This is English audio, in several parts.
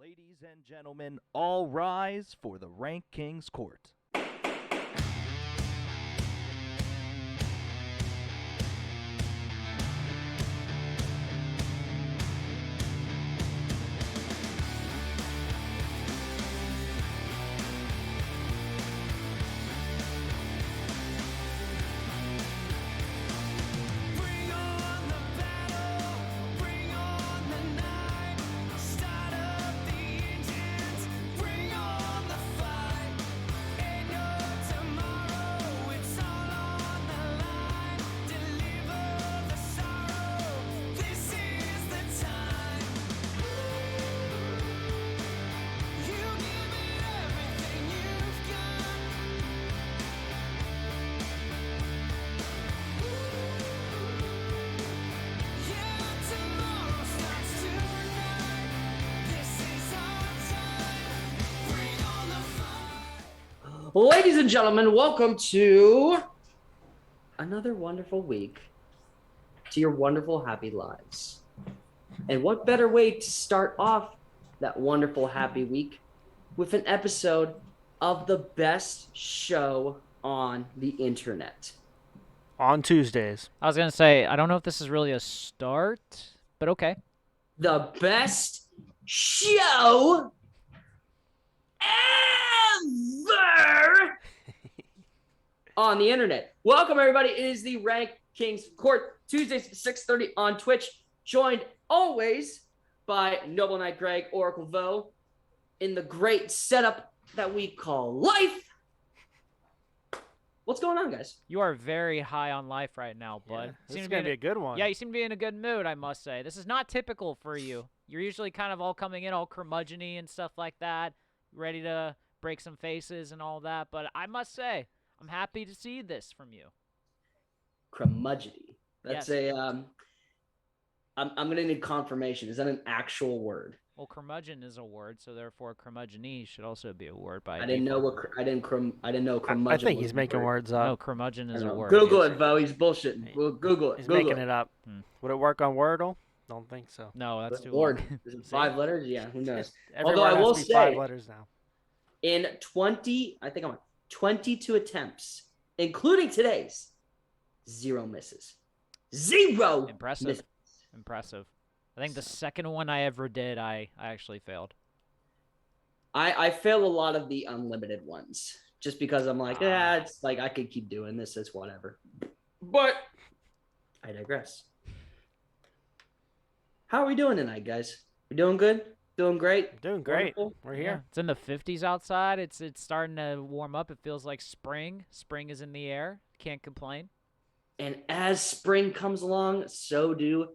Ladies and gentlemen, all rise for the RankKing's court. Ladies and gentlemen, welcome to another wonderful week to your wonderful, happy lives. And what better way to start off that wonderful, happy week with an episode of the best show on the internet. On Tuesdays. I was going to say, I don't know if this is really a start, but okay. The best show ever on the internet. Welcome, everybody. It is the RankKing's Court, Tuesdays at 6:30 on Twitch, joined always by Noble Knight Greg, Oracle Vo, in the great setup that we call life. What's going on, guys? You are very high on life right now, bud. Yeah, this is going to be a good one. Yeah, you seem to be in a good mood, I must say. This is not typical for you. You're usually kind of all coming in all curmudgeon-y and stuff like that, ready to break some faces and all that, but I must say, I'm happy to see this from you. Curmudgeon-y. That's Yes. I'm going to need confirmation. Is that an actual word? Well, curmudgeon is a word, so therefore curmudgeon-y should also be a word by I didn't know default. what I didn't know curmudgeon. I think was he's a making word. words up. No, curmudgeon is a word. Google yes. it, Vo. He's bullshitting. Well, Google it. He's Google making it up. Would it work on Wordle? Don't think so. No, that's too Lord, long. is it 5 letters? Yeah, who knows? Every Although I word has will to be 5 say- letters now. In 22 attempts, including today's, 0 misses. 0 Impressive. misses. Impressive. I think the second one I ever did, I actually failed. I fail a lot of the unlimited ones just because I'm like, it's like I could keep doing this. It's whatever. But I digress. How are we doing tonight, guys? We doing good? Doing great? Doing great. Wonderful? We're Yeah, here. it's in the 50s outside. It's starting to warm up. It feels like spring. Spring is in the air. Can't complain. And as spring comes along, so do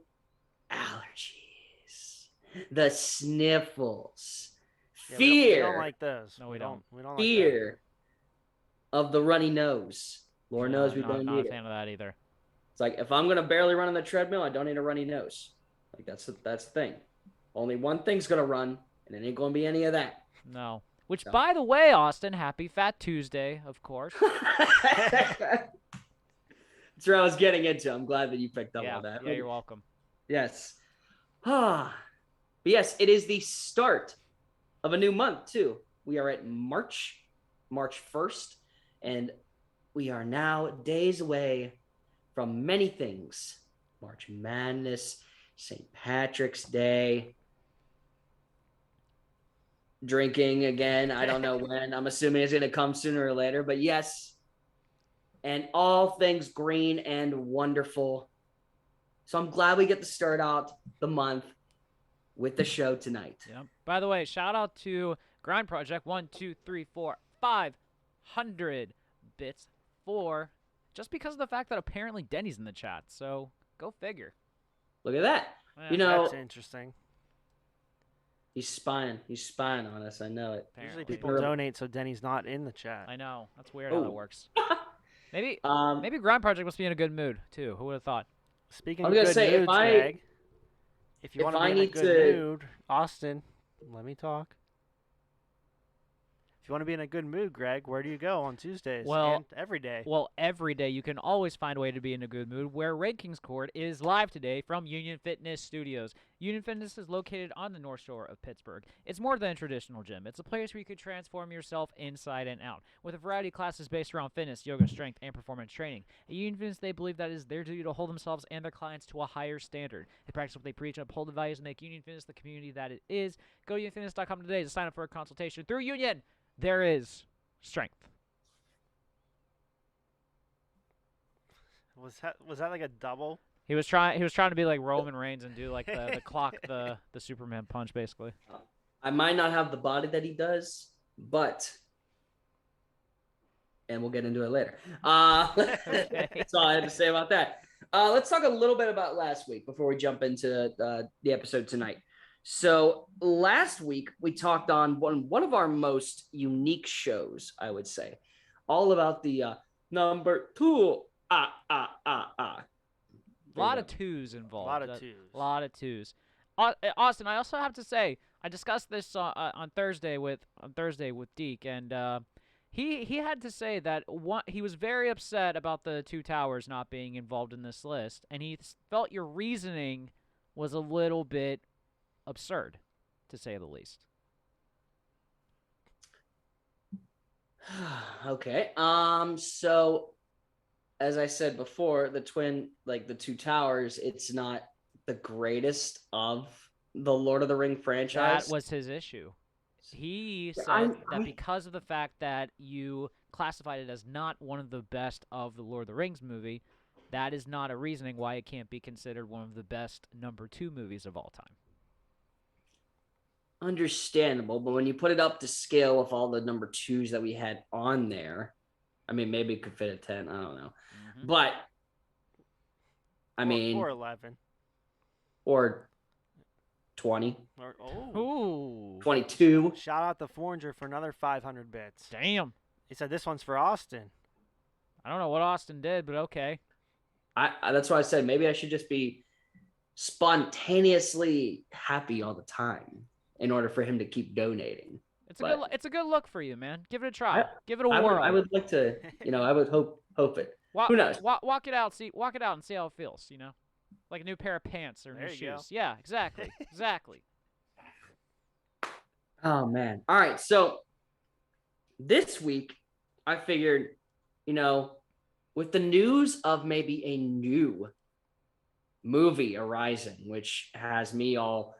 allergies, the sniffles, Yeah, fear, we don't like those. No, we don't. We don't like fear of the runny nose. Lord knows we don't not need a it. fan of that either. It's like if I'm gonna barely run on the treadmill, I don't need a runny nose. Like that's the thing. Only one thing's gonna run, and it ain't gonna be any of that. No. Which, So. by the way, Austin, happy Fat Tuesday, of course. That's where I was getting into. I'm glad that you picked up yeah, on that. yeah, you're welcome. Yes. But yes, it is the start of a new month, too. We are at March 1st, and we are now days away from many things. March Madness, St. Patrick's Day, drinking again. I don't know when. I'm assuming it's going to come sooner or later, but yes. And all things green and wonderful. So I'm glad we get to start out the month with the show tonight. Yep. By the way, shout out to Grind Project 1, 2, 3, 4, 500 bits for just because of the fact that apparently Denny's in the chat. So go figure. Look at that. Yeah, You know, That's interesting. he's spying. He's spying on us. I know it. Usually apparently. people donate so Denny's not in the chat. I know. That's weird how that Oh. works. Maybe Maybe Grind Project must be in a good mood too. Who would have thought? Speaking I of was gonna good say, if moods, I- Greg, if you if want to I be in a need good to- mood, Austin, let me talk. If you want to be in a good mood, Greg, where do you go on Tuesdays Well- and every day? Well, every day you can always find a way to be in a good mood, where RankKing's Court is live today from Union Fitness Studios. Union Fitness is located on the North Shore of Pittsburgh. It's more than a traditional gym. It's a place where you could transform yourself inside and out, with a variety of classes based around fitness, yoga, strength, and performance training. At Union Fitness, they believe that it is their duty to hold themselves and their clients to a higher standard. They practice what they preach and uphold the values and make Union Fitness the community that it is. Go to unionfitness.com today to sign up for a consultation. Through Union, there is strength. Was that like a double? He was trying to be like Roman Reigns and do like the clock the Superman punch basically. I might not have the body that he does, but and we'll get into it later. That's all I had to say about that. Let's talk a little bit about last week before we jump into the episode tonight. So last week we talked on one of our most unique shows, I would say, all about the number 2. A lot of twos involved. A lot of twos. A lot of twos. Austin, I also have to say, I discussed this on Thursday with Deke, and he had to say that he was very upset about the two towers not being involved in this list, and he felt your reasoning was a little bit absurd, to say the least. Okay. So as I said before, the two towers, it's not the greatest of the Lord of the Ring franchise. That was his issue. He said that because of the fact that you classified it as not one of the best of the Lord of the Rings movie, that is not a reasoning why it can't be considered one of the best number 2 movies of all time. Understandable, but when you put it up to scale with all the number 2s that we had on there, I mean, maybe it could fit at 10. I don't know. Mm-hmm. But, I mean... Or 11. Or 20. Ooh. 22. Shout out to Forger for another 500 bits. Damn. He said this one's for Austin. I don't know what Austin did, but okay. That's why I said maybe I should just be spontaneously happy all the time in order for him to keep donating. It's a good look for you, man. Give it a try. Give it a whirl. I would like to, I would hope it. Who knows? Walk it out and see how it feels, Like a new pair of pants or new shoes. Yeah, exactly. Exactly. Oh man. All right, so this week I figured, with the news of maybe a new movie arising, which has me all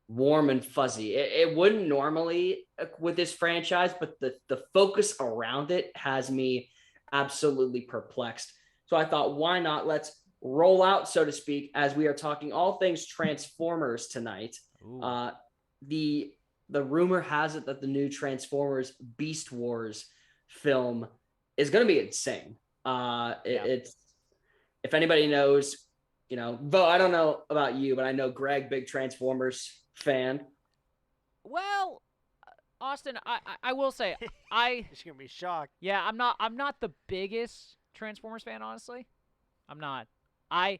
warm and fuzzy. It wouldn't normally with this franchise, but the focus around it has me absolutely perplexed. So I thought, why not? Let's roll out, so to speak, as we are talking all things Transformers tonight. The rumor has it that the new Transformers Beast Wars film is going to be insane. It's, if anybody knows, Bo, I don't know about you, but I know Greg, big Transformers fan. Well, Austin, I will say She's gonna be shocked. Yeah, I'm not the biggest Transformers fan, honestly. I'm not. I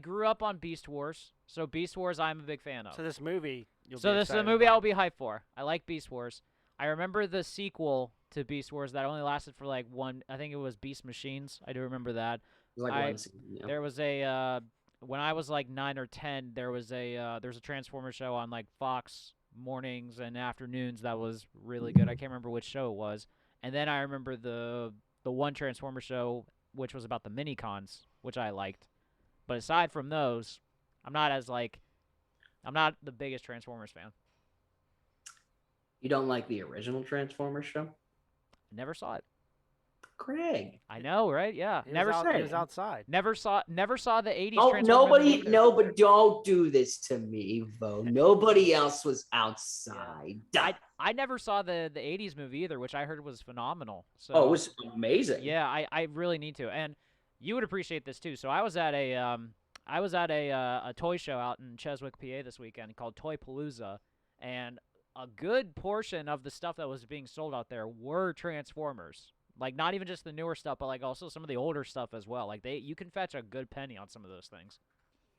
grew up on Beast Wars, so Beast Wars I'm a big fan of. So this movie, this is a movie I'll be hyped for. I like Beast Wars. I remember the sequel to Beast Wars that only lasted for like one. I think it was Beast Machines. I do remember that. It was like one season, yeah. There was a when I was like 9 or 10, there's a Transformers show on like Fox mornings and afternoons that was really good. I can't remember which show it was. And then I remember the one Transformer show which was about the mini-cons, which I liked. But aside from those, I'm not the biggest Transformers fan. You don't like the original Transformers show? Never saw it. Craig. I know, right? Yeah. He was outside. Never saw the 80s Oh, Transformers. but don't do this to me, Vo. Nobody else was outside. Yeah. I never saw the 80s movie either, which I heard was phenomenal. So it was amazing. Yeah, I really need to. And you would appreciate this too. So I was at a toy show out in Cheswick, PA this weekend called Toy Palooza, and a good portion of the stuff that was being sold out there were Transformers. Like, not even just the newer stuff, but like also some of the older stuff as well. Like, you can fetch a good penny on some of those things.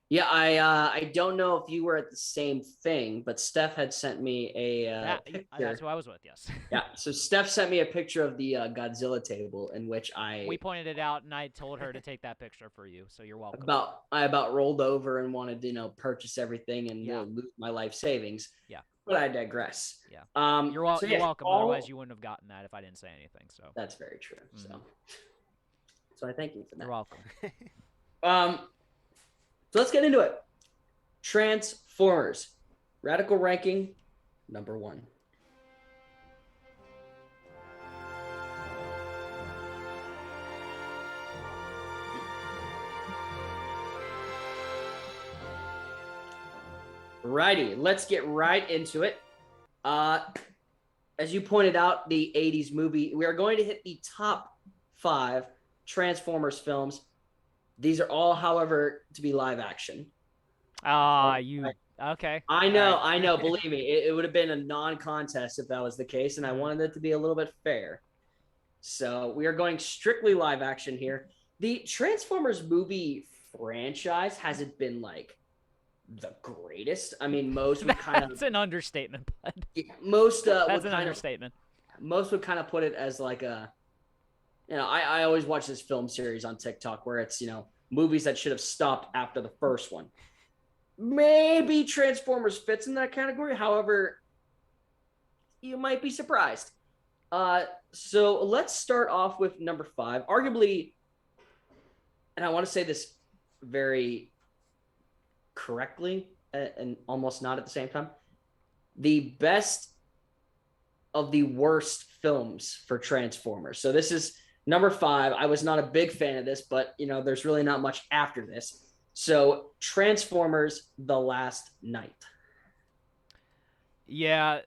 Yeah, I don't know if you were at the same thing, but Steph had sent me a picture. That's who I was with. Yes. Yeah, so Steph sent me a picture of the Godzilla table in which We pointed it out, and I told her to take that picture for you. So you're welcome. I about rolled over and wanted to purchase everything and lose my life savings. Yeah. But I digress. Yeah. You're welcome. Otherwise, you wouldn't have gotten that if I didn't say anything. So that's very true. So I thank you for that. You're welcome. So let's get into it. Transformers, radical ranking, number 1. Righty, let's get right into it. As you pointed out, the 80s movie, we are going to hit the top 5 Transformers films. These are all, however, to be live action. Okay. I know. Believe me, it would have been a non-contest if that was the case, and I wanted it to be a little bit fair. So we are going strictly live action here. The Transformers movie franchise hasn't been like the greatest. I mean, most would kind of. That's an understatement, bud. Yeah, most that's an understatement. Most would kind of put it as like a. I always watch this film series on TikTok where it's movies that should have stopped after the first one. Maybe Transformers fits in that category. However, you might be surprised. So let's start off with number 5. Arguably, and I want to say this very correctly and almost not at the same time, the best of the worst films for Transformers. So this is number 5. I was not a big fan of this, but there's really not much after this. So Transformers: The Last Night. Yeah,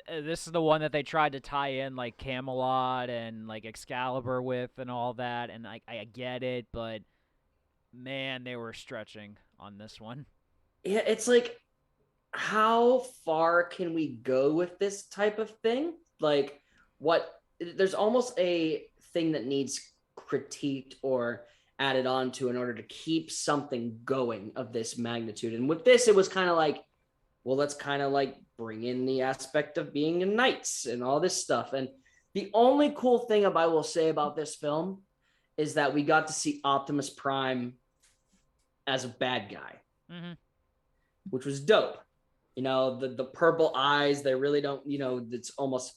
this is the one that they tried to tie in like Camelot and like Excalibur with and all that, and I get it, but man, they were stretching on this one. Yeah, it's like, how far can we go with this type of thing? Like, there's almost a thing that needs critiqued or added on to in order to keep something going of this magnitude. And with this, it was kind of like, well, let's kind of like bring in the aspect of being in knights and all this stuff. And the only cool thing I will say about this film is that we got to see Optimus Prime as a bad guy, which was dope. The purple eyes, they really don't, it's almost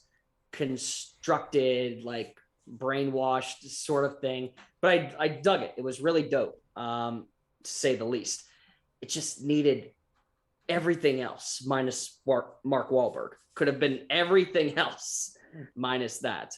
constructed, like brainwashed sort of thing. But I dug it. It was really dope, to say the least. It just needed everything else minus Mark Wahlberg. Could have been everything else minus that.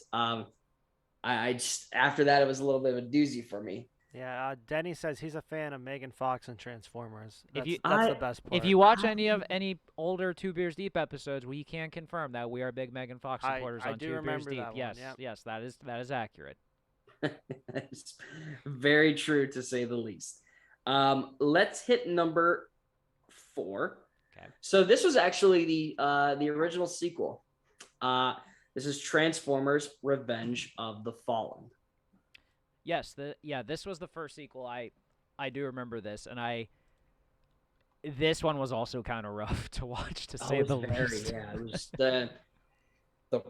I just, after that, it was a little bit of a doozy for me. Yeah, Denny says he's a fan of Megan Fox and Transformers. That's the best part. If you watch any older Two Beers Deep episodes, we can confirm that we are big Megan Fox supporters on Two Beers Deep. Yes, that is accurate. It's very true, to say the least. Let's hit number 4. Okay. So this was actually the original sequel. This is Transformers: Revenge of the Fallen. Yes, this was the first sequel. I do remember this, and this one was also kind of rough to watch, to say the least. Yeah, it was the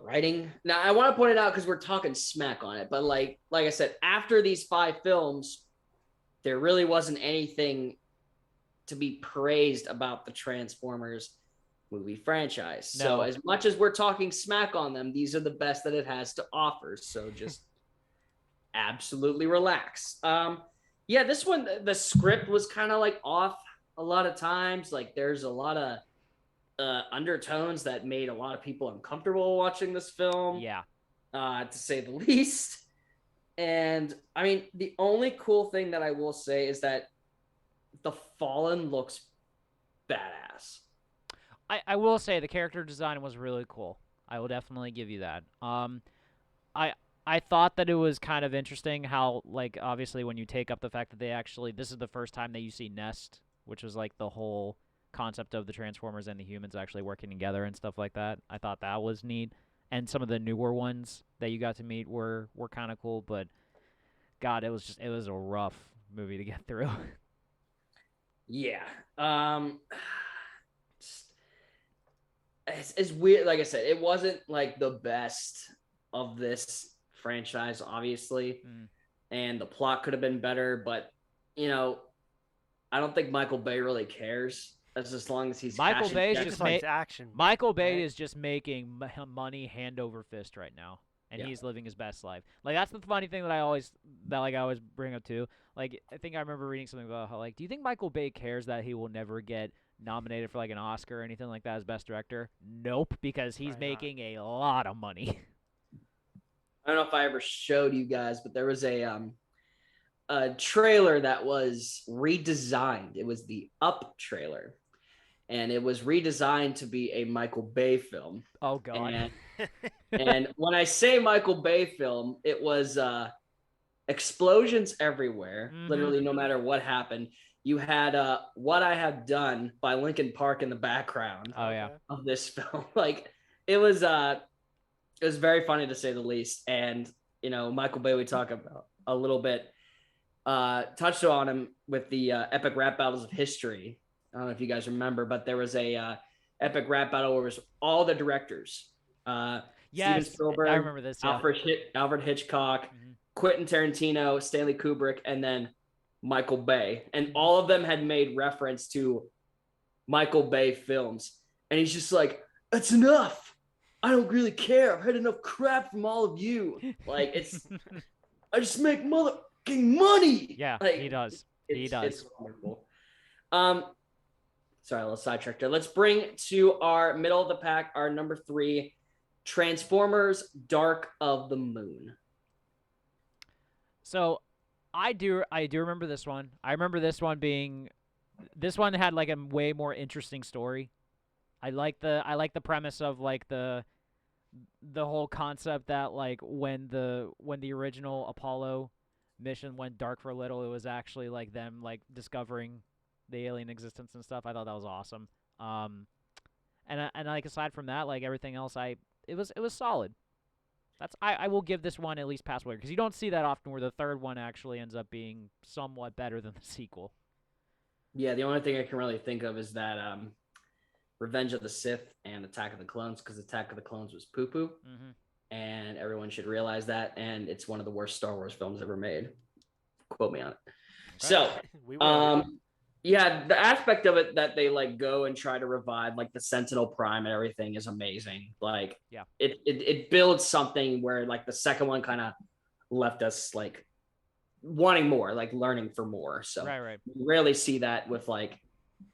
writing. Now I want to point it out because we're talking smack on it, but like I said, after these 5 films, there really wasn't anything to be praised about the Transformers movie franchise. No. So as much as we're talking smack on them, these are the best that it has to offer. So just absolutely relax. This one, the script was kind of like off a lot of times. Like there's a lot of undertones that made a lot of people uncomfortable watching this film. Yeah. To say the least. And I mean, the only cool thing that I will say is that the Fallen looks badass. I will say the character design was really cool. I will definitely give you that. I thought that it was kind of interesting how, like, obviously when you take up the fact that this is the first time that you see Nest, which was like the whole concept of the Transformers and the humans actually working together and stuff like that. I thought that was neat. And some of the newer ones that you got to meet were kind of cool, but God, it was a rough movie to get through. Yeah. It's weird. Like I said, it wasn't like the best of this franchise, obviously, and the plot could have been better. But you know, I don't think Michael Bay really cares as long as he's Michael cashing Bay is checks. Just likes action. Michael Bay right? is just making money hand over fist right now, and Yeah. he's living his best life. Like that's the funny thing that I always bring up too. Like I think I remember reading something about how do you think Michael Bay cares that he will never get nominated for like an Oscar or anything like that as best director? Nope, because he's Probably not. making a lot of money. I don't know if I ever showed you guys, but there was a trailer that was redesigned. It was the Up trailer, and it was redesigned to be a Michael Bay film. Oh god. And when I say Michael Bay film, it was explosions everywhere, literally no matter what happened. You had What I Have Done by Linkin Park in the background Oh yeah. of this film. Like it was very funny to say the least. And Michael Bay, we talk about a little bit, touched on him with the epic rap battles of history. I don't know if you guys remember, but there was a epic rap battle where it was all the directors. Steven Yes, Spielberg, I remember this. Yeah. Alfred Hitchcock, Quentin Tarantino, Stanley Kubrick, and then Michael Bay. And all of them had made reference to Michael Bay films. And he's just like, that's enough. I don't really care. I've had enough crap from all of you. Like, I just make motherfucking money. Yeah, like, he does. He does. It's wonderful. Sorry, a little sidetracked there. Let's bring to our middle of the pack, our number 3, Transformers: Dark of the Moon. So, I do remember this one. I remember this one had like a way more interesting story. I like the premise of like the whole concept that like when the original Apollo mission went dark for a little, it was actually like them like discovering the alien existence and stuff. I thought that was awesome. And like aside from that, like everything else, it was solid. I will give this one at least pass because you don't see that often where the third one actually ends up being somewhat better than the sequel. Yeah, the only thing I can really think of is that Revenge of the Sith and Attack of the Clones, because Attack of the Clones was poo-poo, and everyone should realize that, and it's one of the worst Star Wars films ever made. Quote me on it. So, yeah, the aspect of it that they like go and try to revive like the Sentinel Prime and everything is amazing. Like, yeah, it builds something where like the second one kind of left us like wanting more, like learning for more. So right. We rarely see that with like,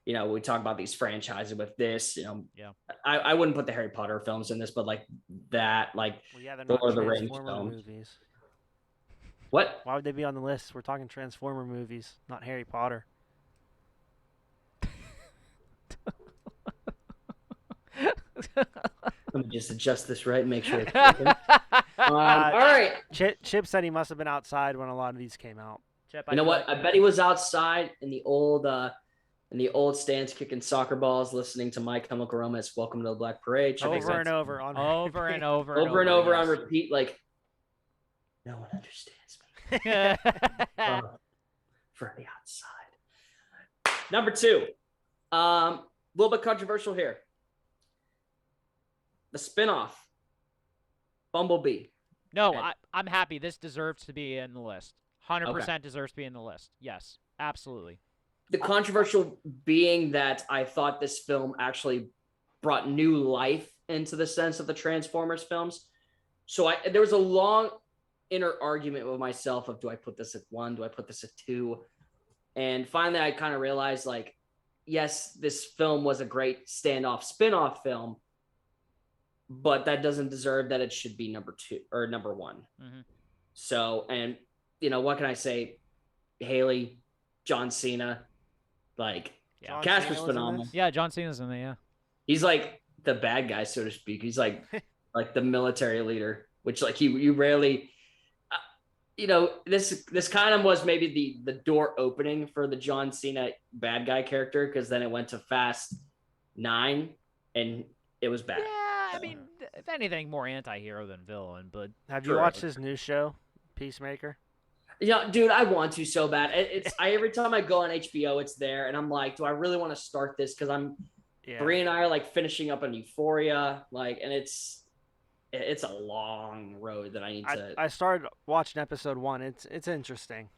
we talk about these franchises with this, Yeah. I wouldn't put the Harry Potter films in this, but like that, like they're Lord not of the Rings Transformer films. movies. What? Why would they be on the list? We're talking Transformer movies, not Harry Potter. Let me just adjust this right and make sure it's working. All right. Chip said he must have been outside when a lot of these came out. Chip, you know what? I bet he was outside in the old stands kicking soccer balls, listening to My Chemical Romance, Welcome to the Black Parade. Over and over on over and over on repeat, like no one understands me. From the outside. Number 2. A little bit controversial here. The spinoff, Bumblebee. No, I'm happy. This deserves to be in the list. 100% deserves to be in the list. Yes, absolutely. The controversial being that I thought this film actually brought new life into the sense of the Transformers films. So there was a long inner argument with myself of, do I put this at 1? Do I put this at 2? And finally, I kind of realized, like, yes, this film was a great standoff spinoff film, but that doesn't deserve that it should be number 2 or number 1. So, and what can I say? Haley, John Cena, like, cast was phenomenal. Yeah, John Cena's in there. Yeah, he's like the bad guy, so to speak. He's like like the military leader, which like you rarely. This kind of was maybe the door opening for the John Cena bad guy character, because then it went to Fast 9 and it was bad. Yeah, I mean, if anything, more anti-hero than villain. But have you watched his new show, Peacemaker? Yeah, dude, I want to so bad. Every time I go on HBO, it's there, and I'm like, do I really want to start this? Because Bree and I are like finishing up on Euphoria, like, and it's a long road that I need to. I started watching episode 1. It's interesting.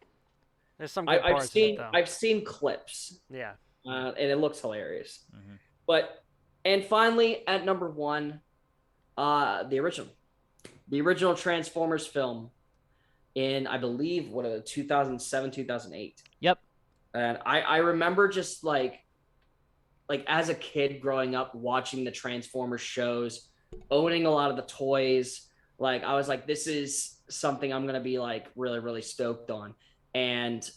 There's some good parts in it, though. I've seen clips. Yeah. And it looks hilarious. Mm-hmm. And finally, at number 1, the original Transformers film in, I believe, 2007, 2008. Yep. And I remember just like as a kid growing up watching the Transformers shows, owning a lot of the toys. Like I was like, this is something I'm gonna be like really, really stoked on. And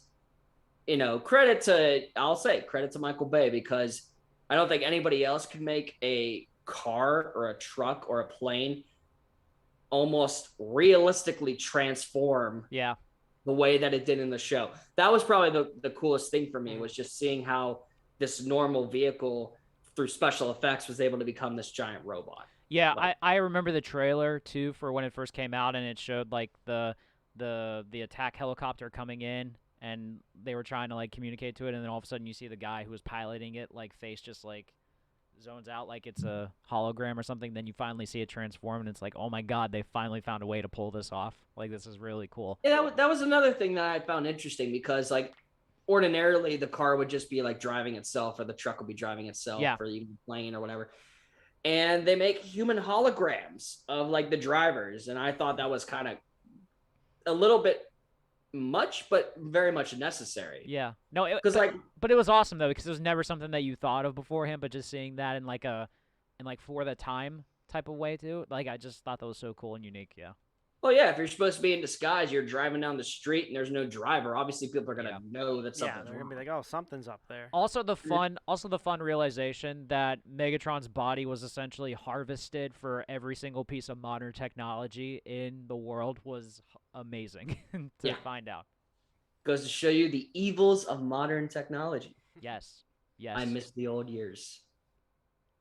credit to Michael Bay, because I don't think anybody else could make a car or a truck or a plane almost realistically transform the way that it did in the show. That was probably the coolest thing for me, was just seeing how this normal vehicle through special effects was able to become this giant robot. Yeah, I remember the trailer too for when it first came out, and it showed like the attack helicopter coming in, and they were trying to like communicate to it, and then all of a sudden you see the guy who was piloting it like face just like zones out like it's a hologram or something. Then you finally see it transform, and it's like, oh my god, they finally found a way to pull this off. Like, this is really cool. Yeah, that was another thing that I found interesting, because like ordinarily the car would just be like driving itself, or the truck would be driving itself, or even the plane or whatever. And they make human holograms of like the drivers, and I thought that was kind of a little bit much, but very much necessary. Yeah. No, but it was awesome though, because it was never something that you thought of beforehand, but just seeing that in like for the time type of way too. Like, I just thought that was so cool and unique. Yeah. Well, yeah, if you're supposed to be in disguise, you're driving down the street and there's no driver. Obviously, people are gonna know that something's they're gonna be like, "Oh, something's up there." Also, the fun realization that Megatron's body was essentially harvested for every single piece of modern technology in the world was amazing to find out. Goes to show you the evils of modern technology. Yes. I miss the old years.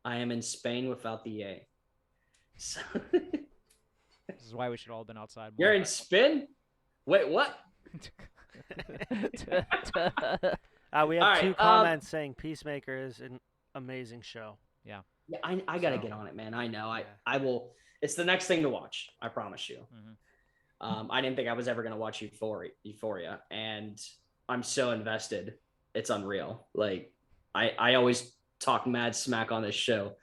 I am in Spain without the A. So. This is why we should all have been outside more. You're in Spin? Wait, what? We have 2 comments saying Peacemaker is an amazing show. Yeah. Yeah, I gotta get on it, man. I know. I will. It's the next thing to watch. I promise you. Mm-hmm. I didn't think I was ever gonna watch Euphoria, and I'm so invested. It's unreal. Like I always talk mad smack on this show,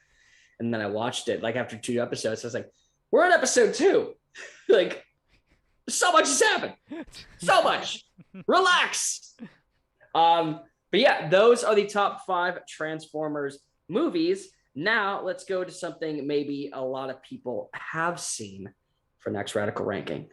and then I watched it. Like after 2 episodes, I was like, we're on episode 2. Like, so much has happened. So much. Relax. But yeah, those are the top 5 Transformers movies. Now let's go to something maybe a lot of people have seen for next radical ranking.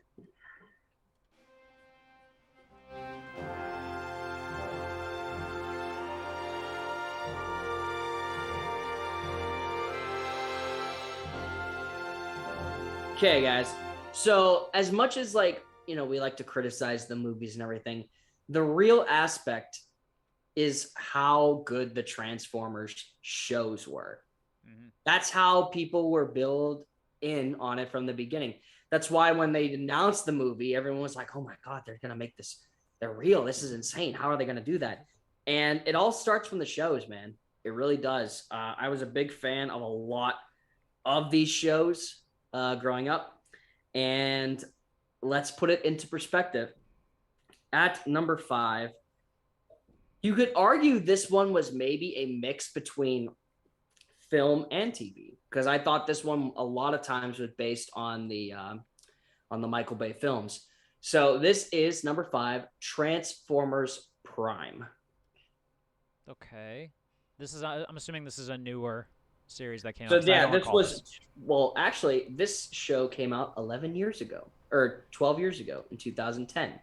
Okay, guys. So as much as we like to criticize the movies and everything, the real aspect is how good the Transformers shows were. Mm-hmm. That's how people were billed in on it from the beginning. That's why when they announced the movie, everyone was like, oh my God, they're going to make this. They're real. This is insane. How are they going to do that? And it all starts from the shows, man. It really does. I was a big fan of a lot of these shows growing up. And let's put it into perspective. At number 5, you could argue this one was maybe a mix between film and TV, because I thought this one a lot of times was based on the Michael Bay films. So this is number 5, Transformers Prime. Okay, I'm assuming this is a newer series that came out. So yeah, this show came out 11 years ago, or 12 years ago, in 2010.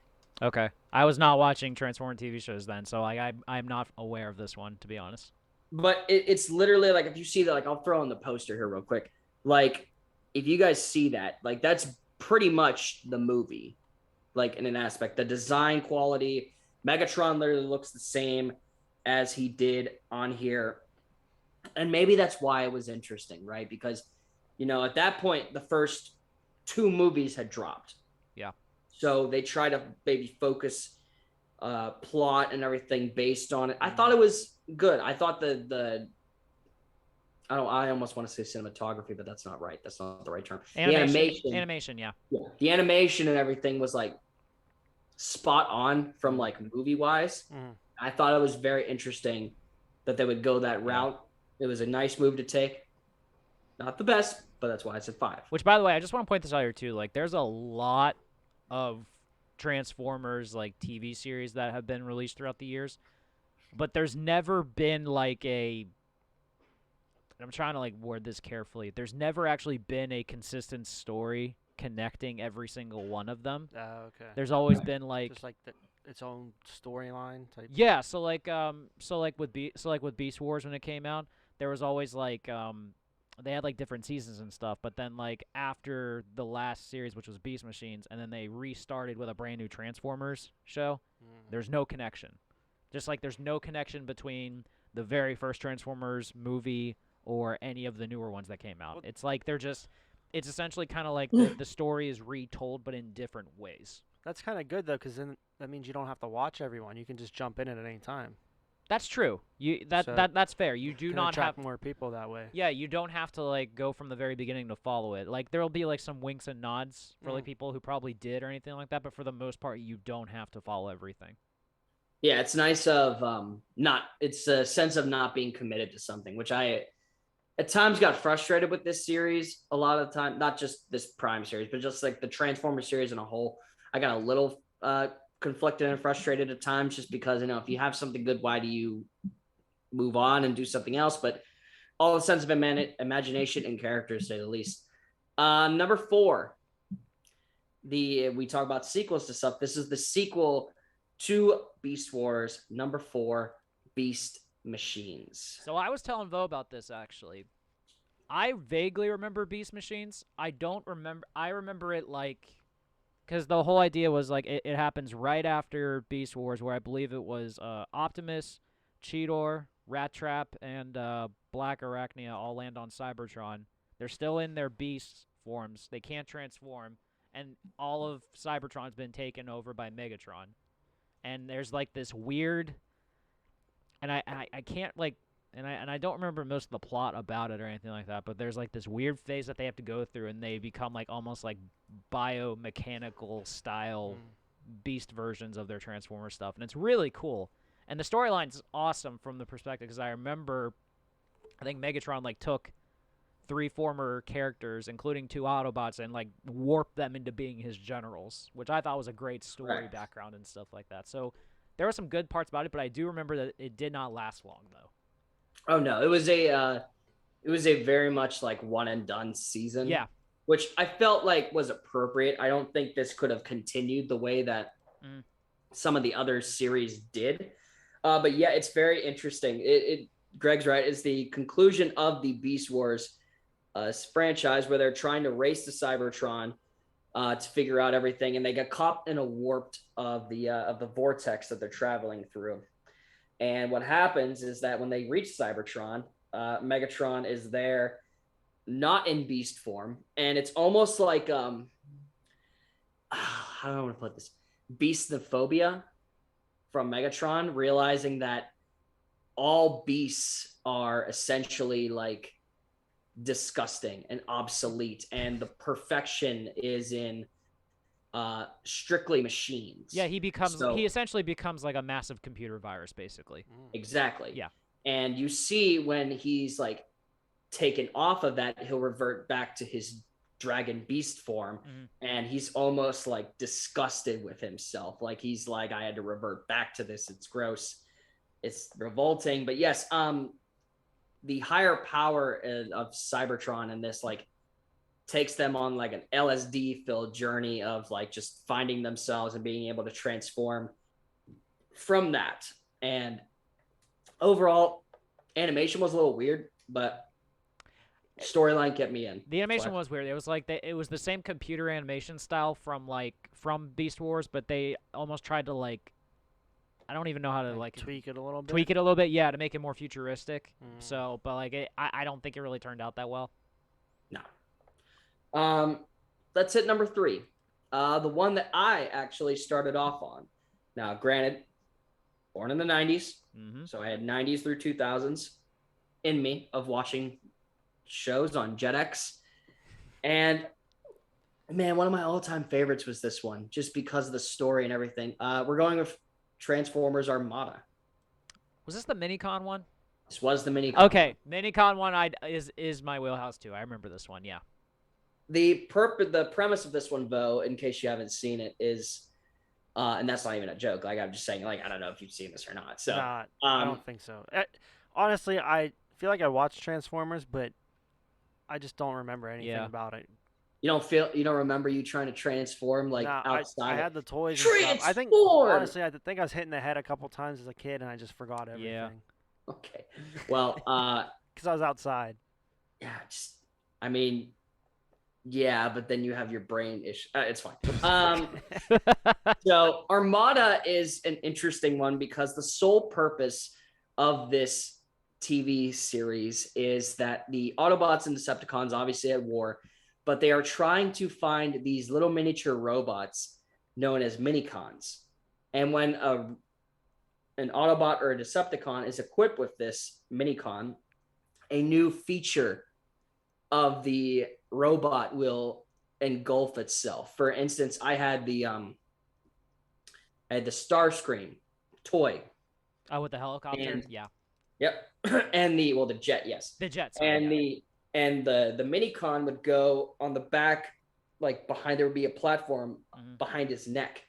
Okay, I was not watching Transformer TV shows then, so I'm not aware of this one, to be honest. But it's literally like, if you see that, like, I'll throw on the poster here real quick. Like, if you guys see that, like, that's pretty much the movie, like, in an aspect. The design quality, Megatron literally looks the same as he did on here. And maybe that's why it was interesting, right? Because, at that point, the first 2 movies had dropped. Yeah. So they try to maybe focus plot and everything based on it. I thought it was good. I thought I almost want to say cinematography, but that's not right. That's not the right term. Animation, yeah. The animation and everything was like spot on from like movie wise. I thought it was very interesting that they would go that route. It was a nice move to take. Not the best, but that's why I said 5. Which, by the way, I just want to point this out here too. Like, there's a lot of Transformers like TV series that have been released throughout the years, but there's never been like I'm trying to like word this carefully. There's never actually been a consistent story connecting every single one of them. Oh, okay. There's always been like just like its own storyline type. Yeah, so like with Beast Wars when it came out, there was always like they had like different seasons and stuff, but then like after the last series, which was Beast Machines, and then they restarted with a brand new Transformers show, there's no connection. Just like there's no connection between the very first Transformers movie or any of the newer ones that came out. It's like it's essentially kind of like the story is retold, but in different ways. That's kind of good though, because then that means you don't have to watch everyone. You can just jump in at any time. That's true. That's fair. You do not attract more people that way. Yeah, you don't have to like go from the very beginning to follow it. Like there'll be like some winks and nods for like people who probably did or anything like that, but for the most part, you don't have to follow everything. Yeah, it's nice of it's a sense of not being committed to something, which I at times got frustrated with this series a lot of the time, not just this Prime series, but just like the Transformers series in a whole. I got a little conflicted and frustrated at times just because, if you have something good, why do you move on and do something else? But all the sense of imagination and characters, to say the least. Number 4, we talk about sequels to stuff. This is the sequel to Beast Wars, number 4, Beast Machines. So I was telling Vo about this, actually. I vaguely remember Beast Machines. I don't remember. I remember it like, because the whole idea was like it happens right after Beast Wars, where I believe it was Optimus, Cheetor, Rat Trap, and Black Arachnia all land on Cybertron. They're still in their beast forms. They can't transform, and all of Cybertron's been taken over by Megatron. And there's like this weird, and I can't like, and I don't remember most of the plot about it or anything like that, but there's like this weird phase that they have to go through, and they become like almost like biomechanical style beast versions of their Transformer stuff, and it's really cool. And the storyline's awesome from the perspective, because I remember, I think Megatron like took 3 former characters, including 2 Autobots, and like warped them into being his generals, which I thought was a great story background and stuff like that. So there were some good parts about it, but I do remember that it did not last long though. Oh no, it was a very much like one and done season. Yeah. Which I felt like was appropriate. I don't think this could have continued the way that some of the other series did. But yeah, it's very interesting. Greg's right. It's the conclusion of the Beast Wars franchise, where they're trying to race the Cybertron to figure out everything, and they get caught in a warp of the vortex that they're traveling through. And what happens is that when they reach Cybertron, Megatron is there, not in beast form, and it's almost like how do I want to put this? Beastnophobia from Megatron, realizing that all beasts are essentially like disgusting and obsolete, and the perfection is in strictly machines. Yeah, he essentially becomes like a massive computer virus, basically. Exactly. Yeah. And you see when he's like taken off of that, he'll revert back to his dragon beast form, and he's almost like disgusted with himself. Like he's like, I had to revert back to this. It's gross. It's revolting. But yes, the higher power of Cybertron in this like takes them on like an LSD filled journey of like just finding themselves and being able to transform from that. And overall, animation was a little weird, but storyline kept me in. The animation was weird. It was like it was the same computer animation style from Beast Wars, but they almost tried to like, I don't even know how to like tweak it a little bit. Tweak it a little bit, yeah, to make it more futuristic. So, but like I don't think it really turned out that well. No. Let's hit number 3. The one that I actually started off on. Now, granted, born in the 90s, so I had 90s through 2000s in me of watching shows on Jetix. And man, one of my all-time favorites was this one, just because of the story and everything. We're going with Transformers Armada. Was this the Minicon one? This was the Minicon. Okay, Minicon one is my wheelhouse too. I remember this one. Yeah. The premise of this one, Bo, in case you haven't seen it, is, and that's not even a joke. Like, I'm just saying, like, I don't know if you've seen this or not. So, I don't think so. Honestly, I feel like I watched Transformers, but I just don't remember anything about it. You don't remember you trying to transform outside? I had the toys and stuff. I think honestly, I think I was hitting the head a couple times as a kid, and I just forgot everything. Yeah. Okay. Well, because I was outside. Yeah. Yeah, but then you have your brain issue. It's fine. So Armada is an interesting one because the sole purpose of this TV series is that the Autobots and Decepticons obviously at war, but they are trying to find these little miniature robots known as Minicons. And when an Autobot or a Decepticon is equipped with this Minicon, a new feature of the robot will engulf itself. For instance, I had the Starscream toy. Oh, with the helicopter? Yeah. Yep. And the jet, yes. The jet. Sorry, the Minicon would go on the back, like behind, there would be a platform behind his neck.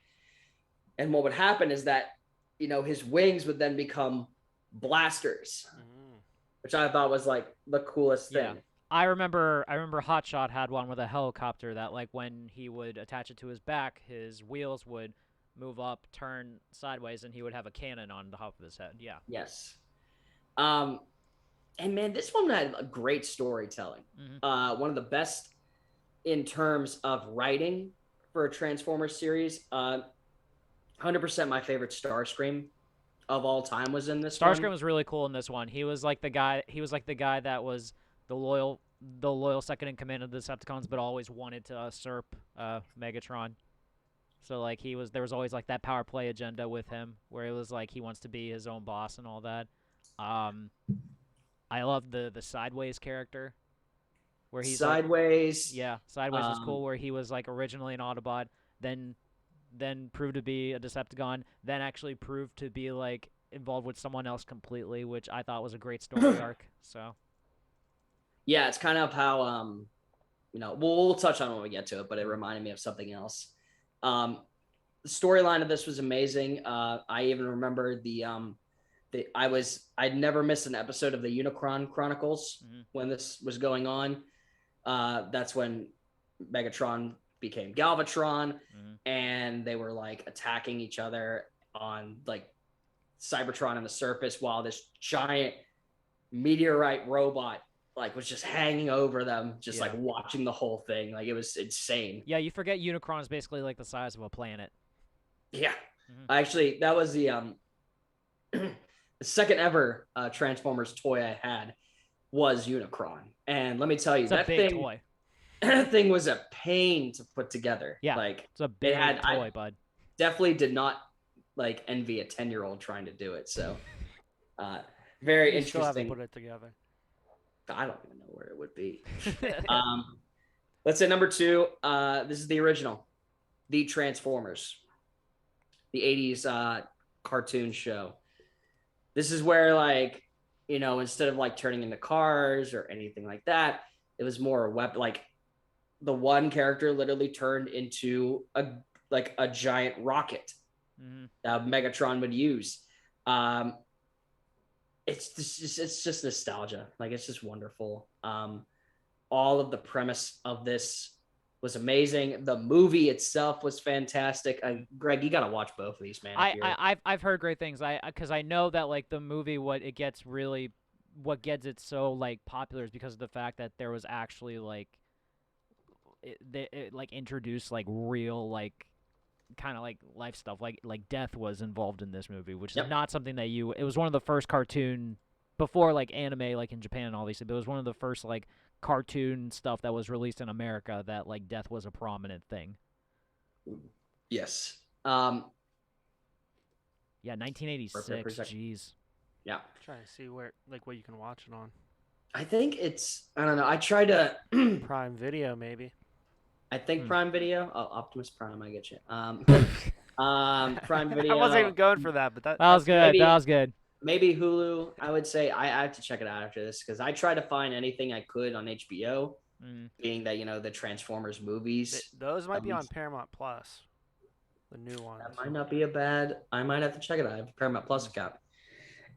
And what would happen is that, his wings would then become blasters, which I thought was like the coolest thing. Yeah. I remember Hotshot had one with a helicopter that, like, when he would attach it to his back, his wheels would move up, turn sideways, and he would have a cannon on the top of his head. Yeah. Yes. And man, this one had a great storytelling. One of the best in terms of writing for a Transformers series. 100% my favorite Starscream of all time was in this one. Starscream was really cool in this one. He was like the guy that was the loyal second in command of the Decepticons, but always wanted to usurp Megatron. So like there was always like that power play agenda with him, where it was like he wants to be his own boss and all that. I love the Sideways character, where he's Sideways. Sideways was cool, where he was like originally an Autobot, then proved to be a Decepticon, then actually proved to be like involved with someone else completely, which I thought was a great story arc. So. Yeah, it's kind of how we'll touch on it when we get to it, but it reminded me of something else. The storyline of this was amazing. I even remember I'd never missed an episode of the Unicron Chronicles when this was going on. That's when Megatron became Galvatron, and they were like attacking each other on like Cybertron and the surface, while this giant meteorite robot like was just hanging over them, just like watching the whole thing. Like, it was insane. Yeah, you forget Unicron is basically like the size of a planet. Yeah. Actually, that was the the second ever Transformers toy I had was Unicron. And let me tell you, it's a big toy. That thing was a pain to put together. Yeah, like it's a big toy, bud. Definitely did not like envy a 10-year-old trying to do it. So very interesting. Still haven't put it together. I don't even know where it would be. Let's say number 2. This is the original, the Transformers, the 80s cartoon show. This is where, like, instead of like turning into cars or anything like that, it was more a weapon. Like, the one character literally turned into a giant rocket that Megatron would use. It's just nostalgia. Like, it's just wonderful. All of the premise of this was amazing. The movie itself was fantastic. Greg, you got to watch both of these, man. I've heard great things. Because I know that like the movie, what gets it so like popular is because of the fact that there was actually like it like introduced like real like kind of like life stuff, like death was involved in this movie, which is not something that it was one of the first cartoon before like anime, like in Japan obviously, but it was one of the first like cartoon stuff that was released in America that like death was a prominent thing. Yes. Yeah, For a 1986. second. Jeez. Yeah. Trying to see where what you can watch it on. I think I don't know. I tried to. Prime Video, maybe. I think Prime Video. Oh, Optimus Prime. I get you. Prime I wasn't Video. even going for that, but That was good. Maybe- That was good. Maybe Hulu. I would say I have to check it out after this because I tried to find anything I could on HBO, being that the Transformers movies. Those might at be on least- Paramount Plus, the new ones. That might not be a bad. I might have to check it out. I have a Paramount Plus account.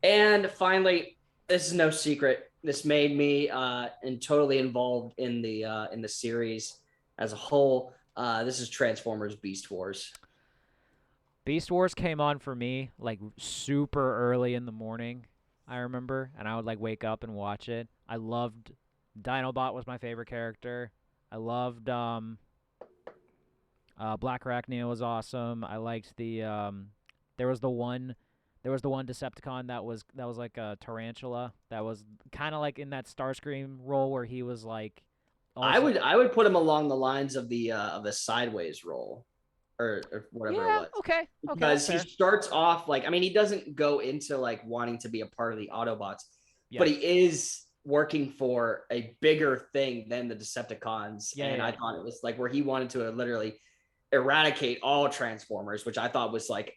And finally, this is no secret. This made me and totally involved in the series as a whole. This is Transformers Beast Wars. Beast Wars came on for me like super early in the morning, I remember, and I would like wake up and watch it. I loved Dinobot was my favorite character. I loved Black Arachnia was awesome. I liked the there was the one Decepticon that was like a tarantula that was kind of like in that Starscream role where he was like I would put him along the lines of the sideways role. Or whatever it was. Okay. Because he starts off like, I mean, he doesn't go into like wanting to be a part of the Autobots, but he is working for a bigger thing than the Decepticons. I thought it was like where he wanted to literally eradicate all Transformers, which I thought was like,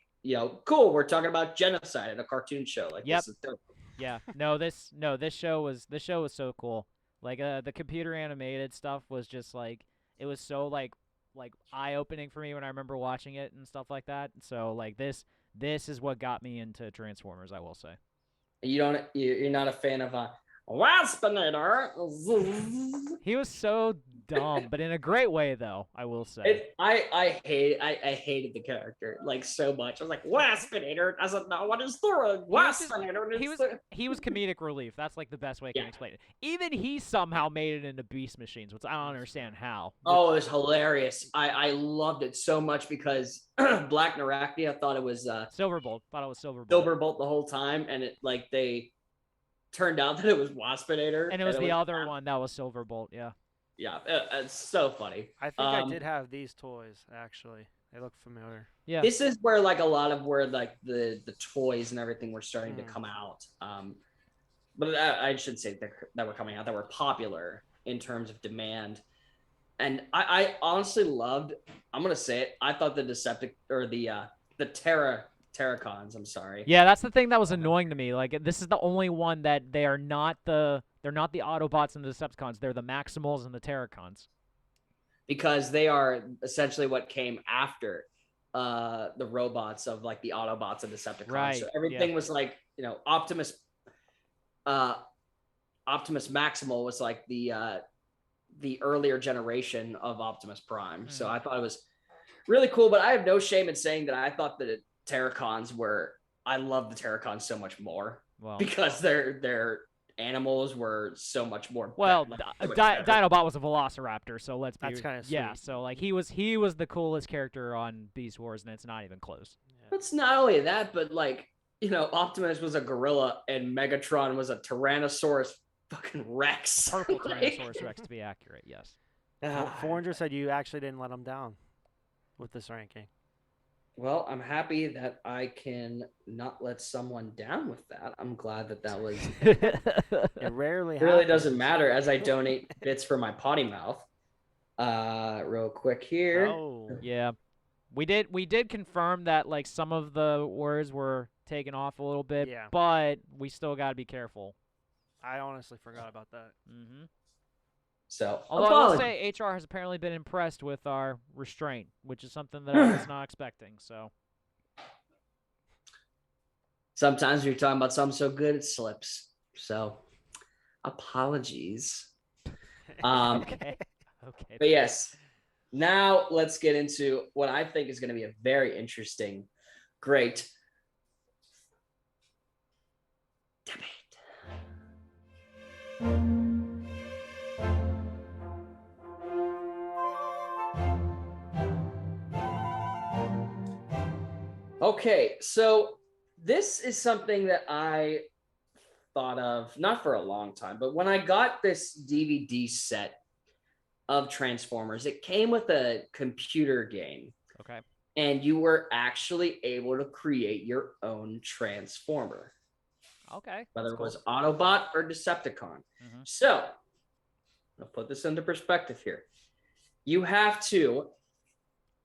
cool. We're talking about genocide in a cartoon show. Like, this is dope. Yeah. This show was so cool. Like the computer animated stuff was just like, it was so like eye-opening for me when I remember watching it and stuff like that. So like this is what got me into Transformers, I will say. You're not a fan of Waspinator. He was so dumb, but in a great way, though. I will say. I hated the character like so much. I was like, Waspinator doesn't know what he's doing. Waspinator. He was comedic relief. That's like the best way I can explain it. Even he somehow made it into Beast Machines, which I don't understand how. Oh, it was hilarious. I loved it so much because Black Arachnia thought it was Silverbolt. Thought it was Silverbolt. Silverbolt the whole time, and it like they turned out that it was Waspinator, and it was the other one that was Silverbolt. Yeah. Yeah, it's so funny. I think I did have these toys actually. They look familiar. Yeah. This is where like a lot of where like the toys and everything were starting to come out. But I should say that were coming out, that were popular in terms of demand. And I honestly loved. I'm gonna say it. I thought the Terracons. I'm sorry. Yeah, that's the thing that was annoying to me. Like, this is the only one that they're not the Autobots and the Decepticons. They're the Maximals and the Terracons. Because they are essentially what came after the robots of like the Autobots and Decepticons. Right. So everything was like, Optimus Maximal was like the earlier generation of Optimus Prime. So I thought it was really cool, but I have no shame in saying that I thought that Terracons I love the Terracons so much more because their animals were so much more. Well, Dinobot was a Velociraptor, so let's be. That's kind of yeah. So like he was the coolest character on Beast Wars, and it's not even close. Yeah. It's not only that, but like Optimus was a gorilla and Megatron was a Tyrannosaurus fucking Rex. Purple Tyrannosaurus Rex to be accurate. Yes. Foreigner said you actually didn't let him down with this ranking. Well, I'm happy that I can not let someone down with that. I'm glad that was. It rarely really doesn't matter as I donate bits for my potty mouth. Real quick here. Oh. Yeah. We did confirm that like some of the words were taken off a little bit, but we still got to be careful. I honestly forgot about that. Mm-hmm. So, although I will say HR has apparently been impressed with our restraint, which is something that I was not expecting. So sometimes you're talking about something so good it slips. So apologies. Okay. But yes, now let's get into what I think is going to be a very interesting, great debate. Okay, so this is something that I thought of, not for a long time, but when I got this DVD set of Transformers, it came with a computer game. Okay. and you were actually able to create your own Transformer, Okay. whether that's it was cool. Autobot or Decepticon. Mhm. So, I'll put this into perspective here. You have to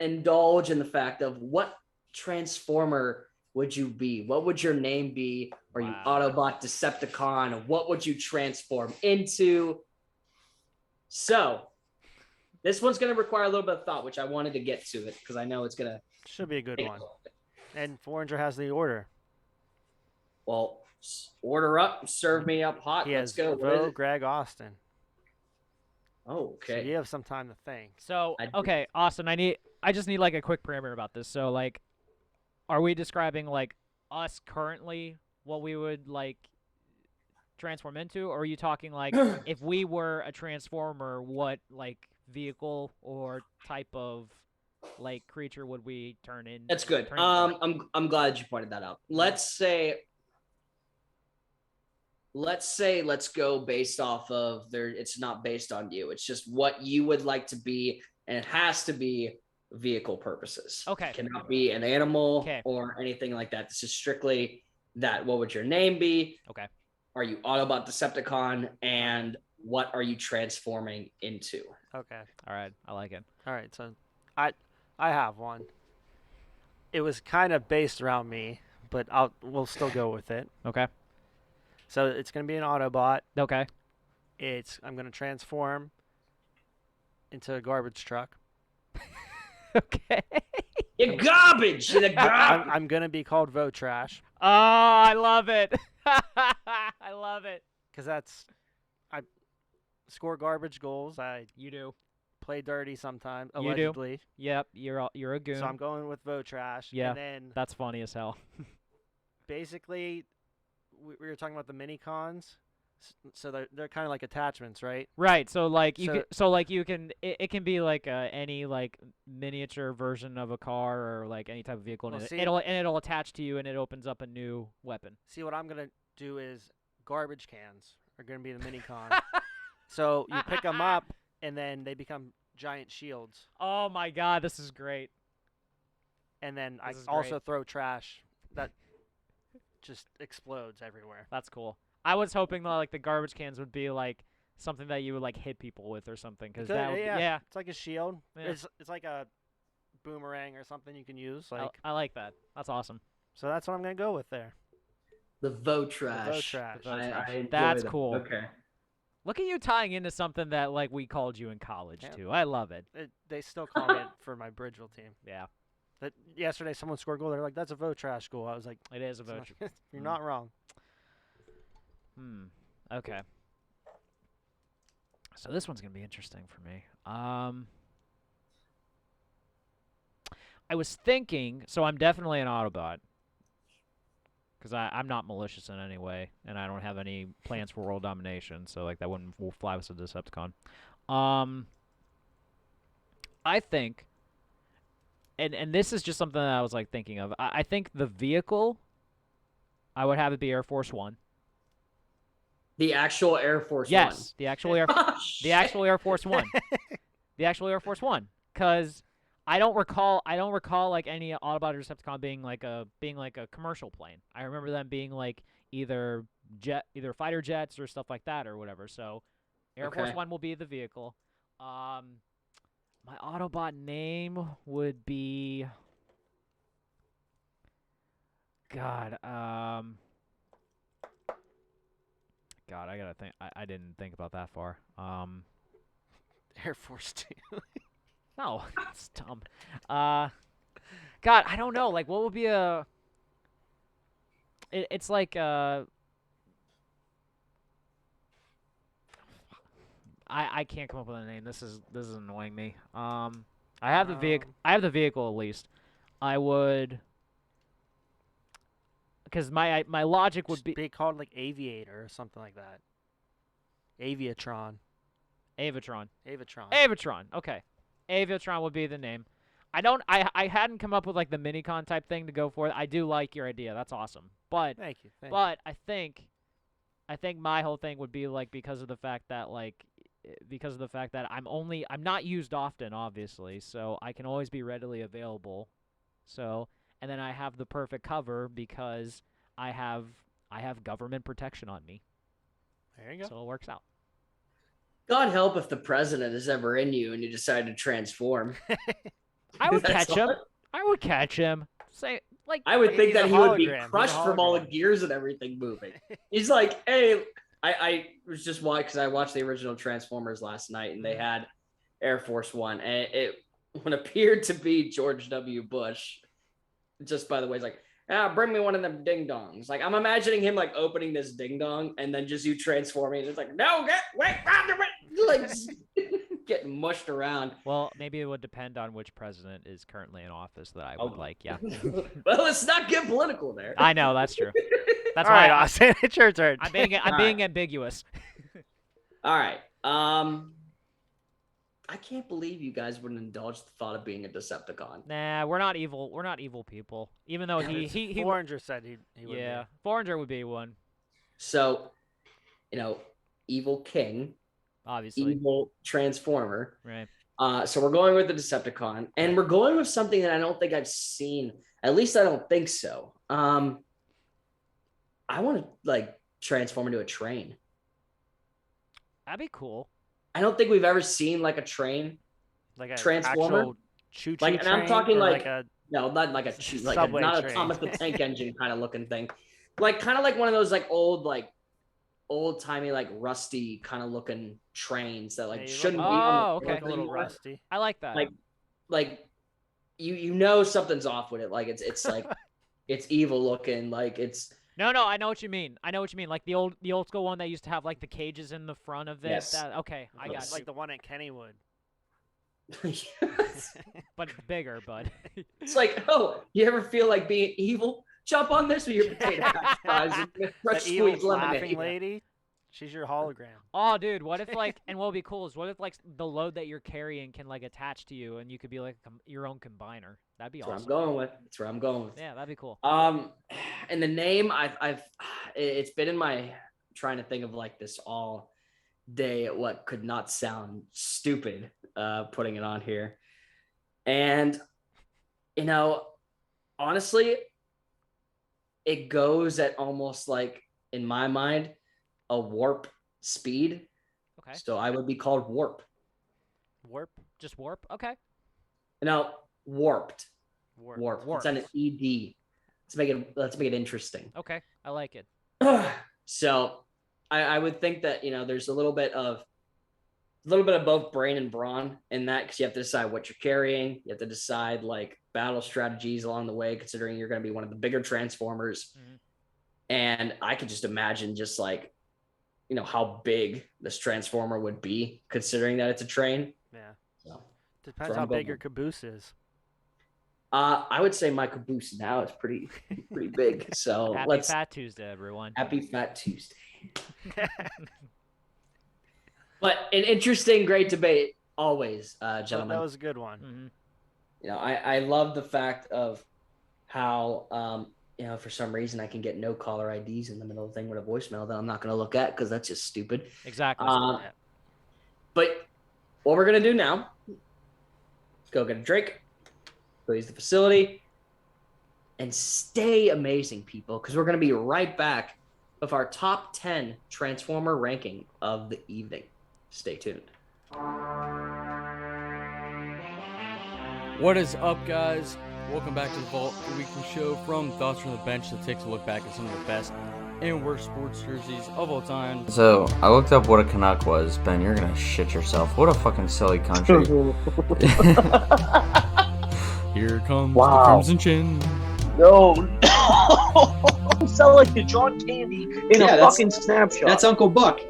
indulge in the fact of what Transformer would you be? What would your name be? Are you Wow. Autobot, Decepticon? What would you transform into? So, this one's going to require a little bit of thought, which I wanted to get to it because I know it's going to. Should be a good one. And Foreigner has the order. Well, order up, serve me up hot. He Let's has go. What is Vo, it? Greg, Austin. Oh, So okay. you have some time to think. So I- okay, Austin, I just need like a quick parameter about this. So like, are we describing like us currently what we would like transform into, or are you talking like if we were a transformer, what like vehicle or type of like creature would we turn in? That's good. turn into? I'm glad you pointed that out. Let's let's go based off of there. It's not based on you. It's just what you would like to be, and it has to be vehicle purposes. Okay. It cannot be an animal Okay. or anything like that. This is strictly that. What would your name be? Okay. Are you Autobot, Decepticon, and what are you transforming into? Okay. All right, I like it. All right. So I have one. It was kind of based around me, but we'll still go with it. Okay. So it's going to be an Autobot. Okay. I'm going to transform into a garbage truck. Okay. You're garbage. You're the garbage. I'm going to be called Vo Trash Oh, I love it. I love it. because I score garbage goals. I You do. play dirty sometimes, You do. allegedly. Yep. You're a goon. So I'm going with Vo Trash. Yeah. And then That's funny as hell. basically, we were talking about the mini cons. So they're kind of like attachments, right? Right. So like you So- can, so like you can it can be like any like miniature version of a car or like any type of vehicle, Well, and see- it'll attach to you and it opens up a new weapon. See, what I'm going to do is garbage cans are going to be the mini con. So you pick them up, and then they become giant shields. Oh my God, this is great. And then I This is also great. throw trash that just explodes everywhere. That's cool. I was hoping that like the garbage cans would be like something that you would like hit people with or something, because Good, that would, yeah. It's like a shield. Yeah. It's like a boomerang or something you can use. I- Like I like that. That's awesome. so that's what I'm going to go with there. The Votrash. The Vo Trash. I enjoy That's that. cool. Okay. Look at you tying into something that like we called you in college Yeah. too. I love it. They still call me it for my Bridgeville team. Yeah, That yesterday someone scored a goal. They're like, "That's a Vo Trash goal." I was like, it is a "It's vote. not- "You're not wrong." Okay. So this one's gonna be interesting for me. I was thinking, so I'm definitely an Autobot, because I'm not malicious in any way, and I don't have any plans for world domination, so like that wouldn't fly with a Decepticon. I think, and this is just something that I was like thinking of. I think the vehicle, I would have it be Air Force One. The actual Air Force Yes, the actual Air One. the actual Air Force One. The actual Air Force One, because I don't recall like any Autobot or Decepticon being like a commercial plane. I remember them being like either fighter jets or stuff like that or whatever. So Air Force Okay. One will be the vehicle. My Autobot name would be God. God, I gotta think. I didn't think about that far. Air Force Two. No, it's dumb. God, I don't know. Like, what would be a? It's like I can't come up with a name. This is annoying me. I have the vehicle. I have the vehicle at least. I would. Because my logic would Be called like Aviator or something like that. Aviatron. Avatron. Avatron. Avatron. Okay. Avatron would be the name. I hadn't come up with like the minicon type thing to go for. I do like your idea. That's awesome. But Thank you. but I think my whole thing would be like because of the fact that like because of the fact that I'm not used often, obviously, so I can always be readily available. So, and then I have the perfect cover because I have government protection on me. There you go. So it works out. God help if the president is ever in you and you decide to transform. I would That's catch him. all. I would catch him. Say like I would think He's that a he would be hologram. He's a crushed from all the hologram. gears and everything moving. He's like, hey, I was just watching because I watched the original Transformers last night and they had Air Force One and it what appeared to be George W. Bush. Just by the way, he's like, bring me one of them ding dongs. Like I'm imagining him like opening this ding dong and then just you transforming. It's like, no, wait, like just getting mushed around. well, maybe it would depend on which president is currently in office that I would like. Yeah. Well, let's not get political there. I know, that's true. That's All why right, Austin, it's your turn. I'm being All being ambiguous. All right. I can't believe you guys wouldn't indulge the thought of being a Decepticon. Nah, we're not evil. We're not evil people. Even though he Foreigner said he would. yeah, Foreigner would be one, So, evil king, obviously. evil transformer. Right. So we're going with the Decepticon, and we're going with something that I don't think I've seen. At least I don't think so. I want to like transform into a train. That'd be cool. I don't think we've ever seen like a train. Like a Transformer? actual choo-choo Like, and I'm train, talking or like- a No, not like a Subway not a train. Thomas the Tank Engine kind of looking thing. Like kind of like one of those like old timey like rusty kind of looking trains that like Yeah, you look- shouldn't be. Oh, on the okay. road look a little anymore. rusty. I like that. Like you know something's off with it. Like it's like it's evil looking. Like it's No, I know what you mean. Like the old school one that used to have like the cages in the front of it. Yes. Okay, I got Yes. you. Like the one at Kennywood. But bigger, bud. It's like, oh, you ever feel like being evil? Jump on this with your potato hash fries and fresh The evil squeezed laughing lemonade. lady. She's your hologram. Oh, dude, what if like, and what would be cool is what if like the load that you're carrying can like attach to you and you could be like your own combiner. That'd be That's awesome. where I'm going with. That's where I'm going with. Yeah, that'd be cool. And the name it's been in my trying to think of like this all day at what could not sound stupid, putting it on here. And honestly, it goes at almost like in my mind a warp speed. Okay. So I would be called warp. Warp. Just warp. Okay. Now warped. Warp. Warp. Warped. It's an ED. Let's make it interesting. Okay. I like it. So I would think that there's a little bit of both brain and brawn in that, because you have to decide what you're carrying. You have to decide like battle strategies along the way, considering you're going to be one of the bigger transformers. Mhm. And I could just imagine just like how big this transformer would be, considering that it's a train. Yeah. So Depends where how I'm going big your with. caboose is. I would say my caboose now is pretty big. So Happy Fat Tuesday, everyone. Happy Fat Tuesday. But an interesting, great debate always, gentlemen. That was a good one. Mm-hmm. I love the fact of how for some reason I can get no caller IDs in the middle of the thing with a voicemail that I'm not going to look at because that's just stupid. Exactly. But what we're going to do now, let's go get a drink, go use the facility, and stay amazing, people, because we're going to be right back with our top 10 Transformer ranking of the evening. Stay tuned. What is up, guys? Welcome back to the Vault, the weekly show from Thoughts from the Bench that takes a look back at some of the best and worst sports jerseys of all time. So, I looked up what a Canuck was. Ben, you're gonna shit yourself. What a fucking silly country. Here comes Wow. the Crimson Chin. No. You sound like the John Candy in a that's- fucking snapshot. That's Uncle Buck.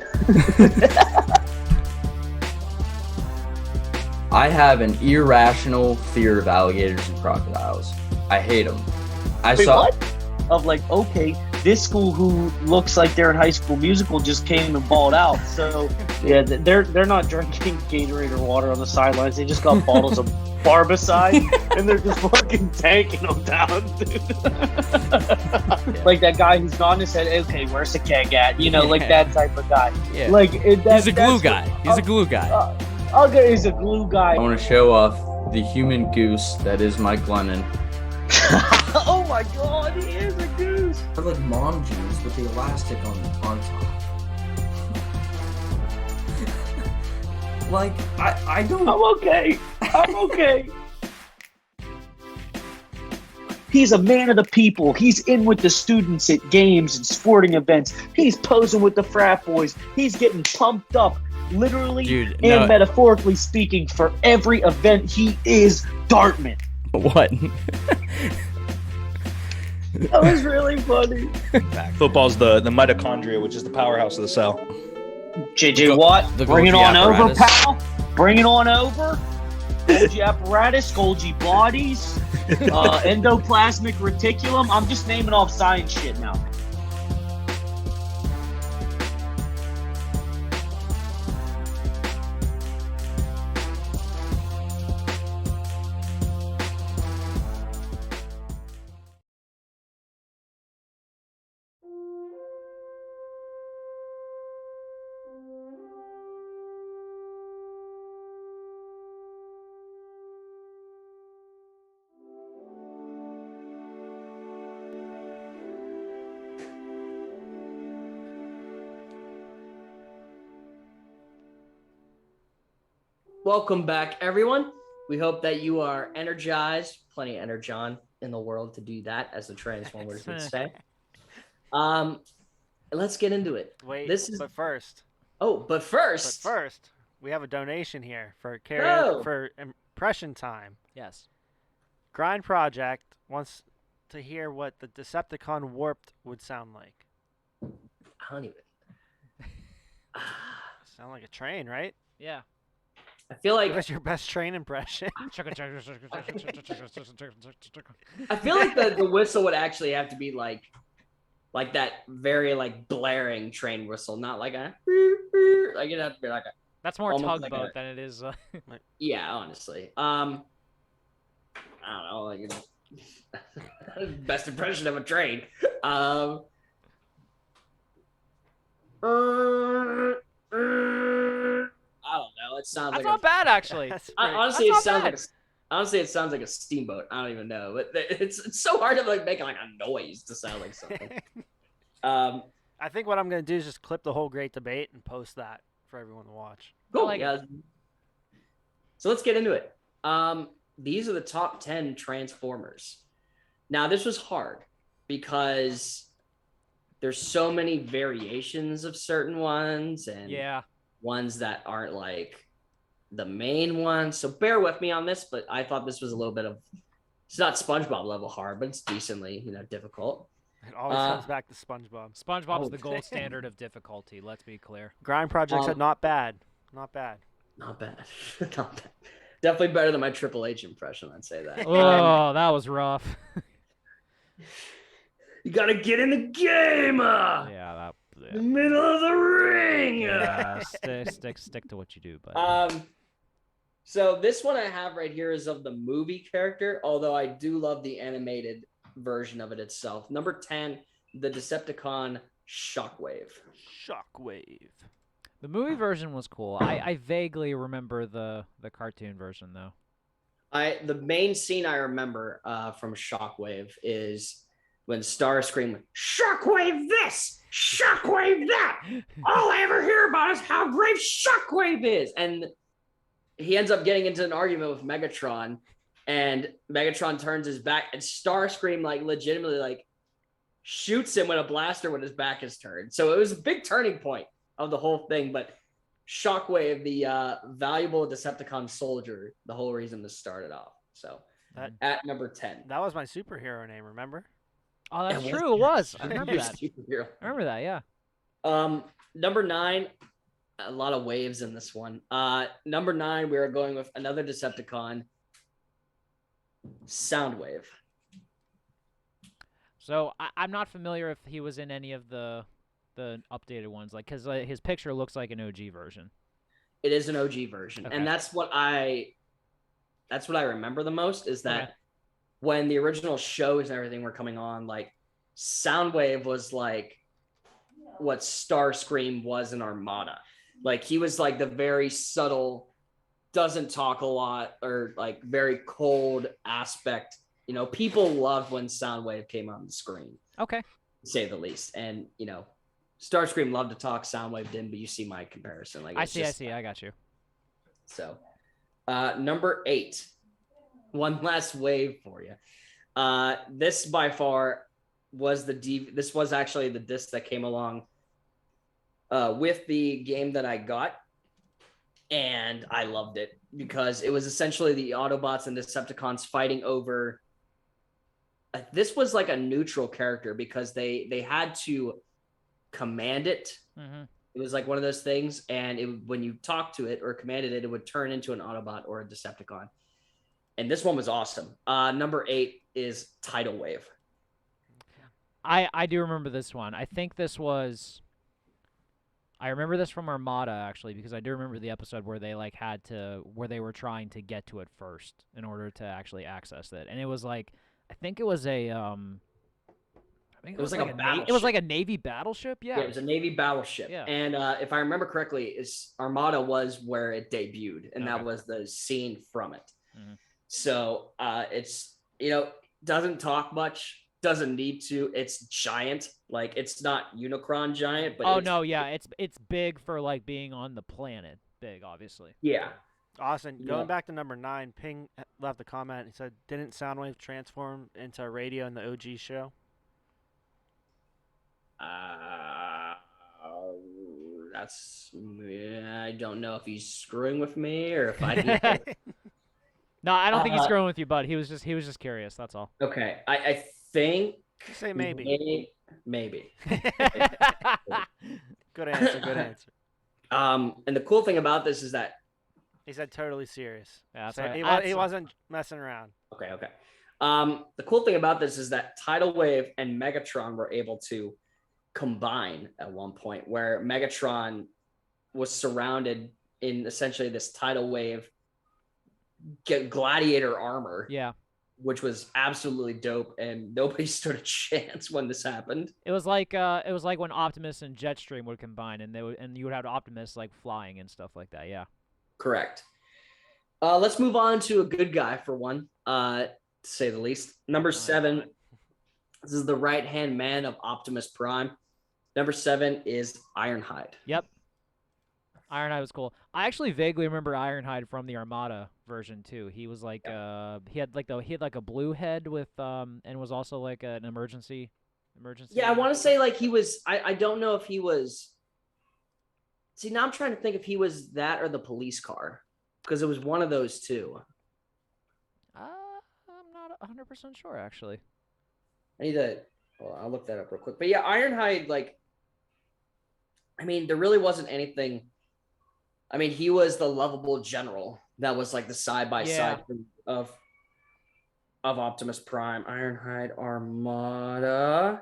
I have an irrational fear of alligators and crocodiles. I hate them. Wait, what? Of like, okay, this school who looks like they're in High School Musical just came and balled out. So yeah, they're not drinking Gatorade or water on the sidelines. They just got bottles of Barbicide and they're just fucking tanking them down, dude. Like that guy who's nodding his head. Okay, where's the keg at? You know, like that type of guy. Yeah. Like He's a glue guy. He's a glue guy. Okay, he's a glue guy. I want to show off the human goose that is Mike Lennon. Oh my god, he is a goose. They're like mom jeans with the elastic on top. Like, I don't... I'm okay. I'm okay. He's a man of the people. He's in with the students at games and sporting events. He's posing with the frat boys. He's getting pumped up, literally Dude, and no. metaphorically speaking, for every event. He is Dartman. What? That was really funny. Football's the mitochondria, which is the powerhouse of the cell. JJ Watt, the bring it Golgi on over, apparatus. pal. Bring it on over. Golgi apparatus, Golgi bodies, endoplasmic reticulum. I'm just naming off science shit now. Welcome back, everyone. We hope that you are energized, plenty of energon in the world to do that, as the Transformers would say. Let's get into it. Wait, But first, we have a donation here for for impression time. Yes. Grind Project wants to hear what the Decepticon warped would sound like. I don't even. Sound like a train, right? Yeah. I feel like What's your best train impression? I feel like the whistle would actually have to be like that very like blaring train whistle, not like a like it'd have to be like a That's more almost tugboat like than it is. yeah, honestly. I don't know, like best impression of a train. I don't know. It sounds That's like not bad, actually. honestly, That's it sounds not like honestly, it sounds like a steamboat. I don't even know, but it's so hard to like make like a noise to sound like something. I think what I'm gonna do is just clip the whole great debate and post that for everyone to watch. Cool. like yeah. So let's get into it. These are the top 10 Transformers. Now, this was hard because there's so many variations of certain ones and Yeah. ones that aren't like the main ones. So bear with me on this, but I thought this was a little bit of, it's not SpongeBob level hard, but it's decently, difficult. It always comes back to SpongeBob. SpongeBob's Oh, the gold standard of difficulty. Let's be clear. Grind Project said not bad. Not bad. Not bad. Not bad. Definitely better than my Triple H impression, I'd say that. Oh, that was rough. You gotta get in the game! Yeah, The middle of the ring! yeah. Stick to what you do, but So this one I have right here is of the movie character, although I do love the animated version of it itself. Number 10, the Decepticon Shockwave. Shockwave. the movie version was cool. I vaguely remember the cartoon version though. The main scene I remember from Shockwave is when Starscream went, Shockwave this, Shockwave that. All I ever hear about is how great Shockwave is. And he ends up getting into an argument with Megatron, and Megatron turns his back, and Starscream like legitimately like shoots him with a blaster when his back is turned. So it was a big turning point of the whole thing. But Shockwave, the valuable Decepticon soldier, the whole reason this started off. So at number 10. That was my superhero name, remember? Oh, that's Yeah, true. It was. I remember Your that. superhero. I remember that. Yeah. Number 9, a lot of waves in this one. Number 9, we are going with another Decepticon, Soundwave. So I'm not familiar if he was in any of the updated ones, like because his picture looks like an OG version. It is an OG version, Okay. and that's what I remember the most is that Okay. when the original shows and everything were coming on, like Soundwave was like what Starscream was in Armada. Like he was like the very subtle, doesn't talk a lot, or like very cold aspect. You know, people loved when Soundwave came on the screen, Okay. to say the least. And you know, Starscream loved to talk, Soundwave didn't. But you see my comparison. Like I see. I got you. So, number 8, one last wave for you. This by far was this was actually the disc that came along with the game that I got, and I loved it because it was essentially the Autobots and Decepticons fighting over. This was like a neutral character because they had to command it. Mm-hmm. It was like one of those things, and when you talked to it or commanded it, it would turn into an Autobot or a Decepticon. And this one was awesome. Number 8 is Tidal Wave. I do remember this one. I think this was. I remember this from Armada actually because I do remember the episode where they where they were trying to get to it first in order to actually access it, and it was like I think it was a it was like a battleship. it was like a Navy battleship. Yeah, it was a Navy battleship. Yeah. And if I remember correctly, Armada was where it debuted, and Okay. that was the scene from it. Mhm. So it's doesn't talk much, doesn't need to. It's giant, like it's not Unicron giant, but it's big for like being on the planet. Big, obviously. yeah. Austin, Yeah. going back to number 9, Ping left a comment. He said, "Didn't Soundwave transform into a radio in the OG show?" I don't know if he's screwing with me or if I. No, I don't think he's screwing with you, bud. He was just curious. That's all. Okay, I think. Say maybe. Maybe. Good answer. Good answer. And the cool thing about this is that. He said totally serious. Yeah, that's So right. he wasn't messing around. Okay. The cool thing about this is that Tidal Wave and Megatron were able to combine at one point, where Megatron was surrounded in essentially this Tidal Wave gladiator armor. Yeah. Which was absolutely dope, and nobody stood a chance when this happened. It was like when Optimus and Jetstream would combine, and you would have Optimus like flying and stuff like that. Yeah. Correct. Let's move on to a good guy for one, to say the least. Number 7. This is the right-hand man of Optimus Prime. Number 7 is Ironhide. Yep. Ironhide was cool. I actually vaguely remember Ironhide from the Armada version too. He was like he had like a blue head with and was also like an emergency. Yeah, I want to say like he was. I don't know if he was. See, now I'm trying to think if he was that or the police car, because it was one of those two. I'm not 100% sure actually. I need to. Well, I'll look that up real quick. But yeah, Ironhide, like, I mean, there really wasn't anything. I mean, he was the lovable general that was like the side by side of Optimus Prime. Ironhide Armada.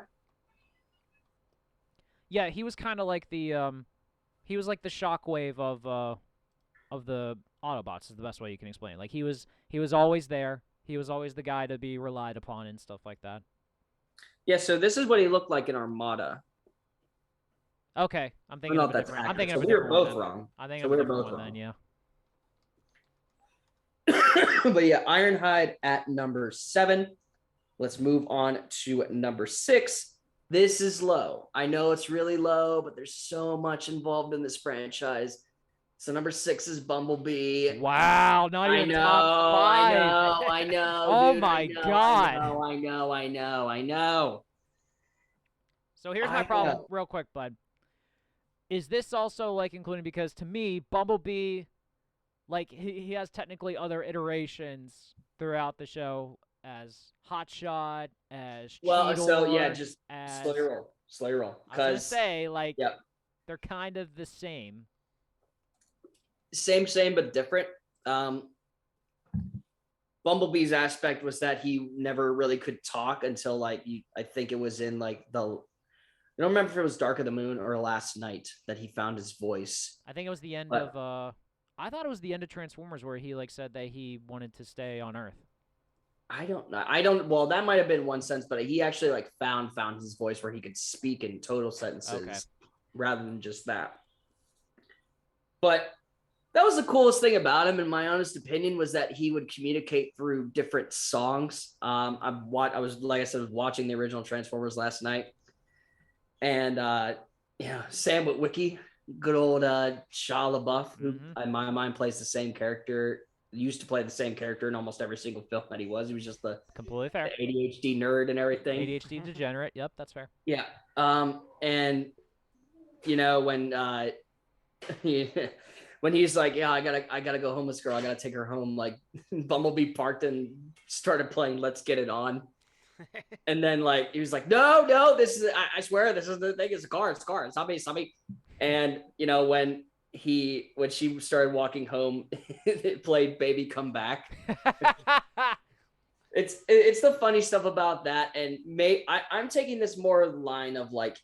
Yeah, he was kind of like the he was like the Shockwave of the Autobots is the best way you can explain it. Like he was always there. He was always the guy to be relied upon and stuff like that. Yeah, so this is what he looked like in Armada. Okay, I'm thinking of a different. I'm thinking of a we were different one both then. wrong. I think So of we a were different both one wrong. then, yeah. But yeah, Ironhide at number 7. Let's move on to number 6. This is low. I know it's really low, but there's so much involved in this franchise. So number 6 is Bumblebee. Wow, not even top 5. I know. Oh dude, my I know, God. I know. So here's my problem, real quick, bud. Is this also like including, because to me, Bumblebee, like he has technically other iterations throughout the show as Hotshot, as Well, so Cheetor, yeah, just as slow your roll. I was gonna Because say like Yep. they're kind of the same. same, but different. Bumblebee's aspect was that he never really could talk until I think it was in like I don't remember if it was Dark of the Moon or Last Night that he found his voice. I think it was the end But- of I thought it was the end of Transformers where he like said that he wanted to stay on Earth. I don't know. Well, that might have been one sense, but he actually like found his voice where he could speak in total sentences rather than just that. But that was the coolest thing about him, in my honest opinion, was that he would communicate through different songs. I was, like I said, was watching the original Transformers last night, and Sam Witwicky, good old Shia LaBeouf, who in my mind plays the same character, used to play the same character in almost every single film that he was. He was just the Completely fair. the ADHD nerd and everything. ADHD degenerate. Yep, that's fair. Yeah. And when when he's like, yeah, I gotta go home with this girl, I gotta take her home, like Bumblebee parked and started playing Let's Get It On. And then like he was like, no, this is I swear this is the thing, it's a car, it's not me. And when she started walking home, it played Baby Come Back. It's the funny stuff about that. And I'm taking this more line of like,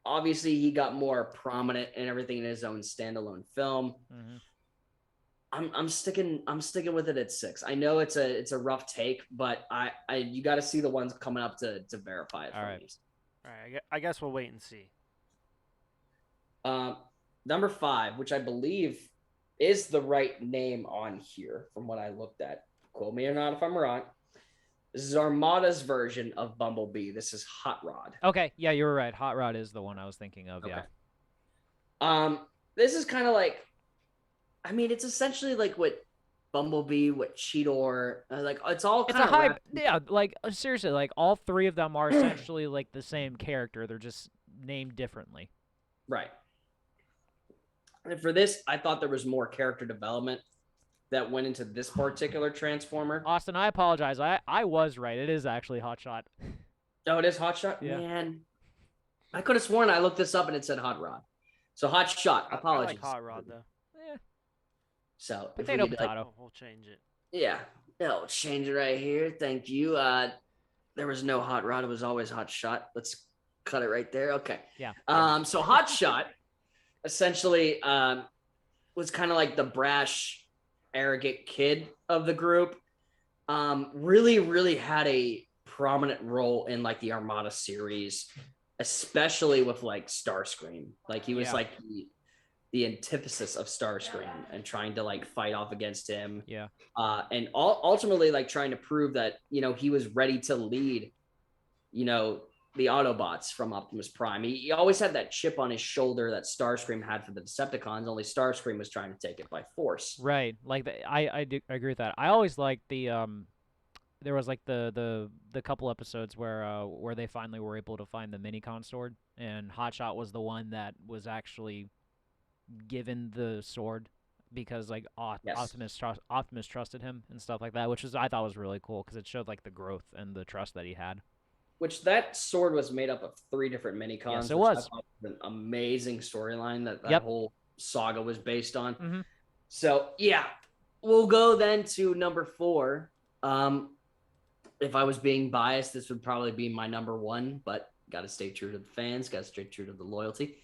obviously he got more prominent and everything in his own standalone film. I'm sticking with it at 6. I know it's a rough take, but you got to see the ones coming up to verify it. All right. I guess we'll wait and see. Number 5, which I believe is the right name on here from what I looked at. Quote me or not if I'm wrong. This is Armada's version of Bumblebee. This is Hot Rod. Okay, yeah, you were right. Hot Rod is the one I was thinking of. Okay. Yeah. This is kind of like, I mean, it's essentially like what Bumblebee, what Cheetor, like it's all It's kind a of hype. Yeah, like seriously, like all 3 of them are essentially like the same character. They're just named differently. Right. And for this, I thought there was more character development that went into this particular Transformer. Austin, I apologize. I was right. It is actually Hot Shot. Oh, it is Hot Shot? Yeah. Man, I could have sworn I looked this up and it said Hot Rod. So Hot Shot. Apologies. I like Hot Rod though. So Potato, if we could, potato. We'll change it. Yeah. I'll change it right here. Thank you. There was no Hot Rod. It was always Hot Shot. Let's cut it right there. Okay. Yeah. So Hot Shot essentially was kind of like the brash, arrogant kid of the group. Really had a prominent role in like the Armada series, especially with like Starscream. Like he was like the antithesis of Starscream and trying to like fight off against him. Yeah. And ultimately like trying to prove that, he was ready to lead, the Autobots from Optimus Prime. He always had that chip on his shoulder that Starscream had for the Decepticons, only Starscream was trying to take it by force. Right. Like I agree with that. I always liked the there was like the couple episodes where they finally were able to find the Minicon sword, and Hotshot was the one that was actually given the sword because like Optimus trusted him and stuff like that, which I thought was really cool because it showed like the growth and the trust that he had. Which that sword was made up of 3 different Minicons. Yes, it was. I thought was an amazing storyline that whole saga was based on. Mm-hmm. So yeah, we'll go then to number 4. If I was being biased, this would probably be my number 1, but got to stay true to the fans, got to stay true to the loyalty.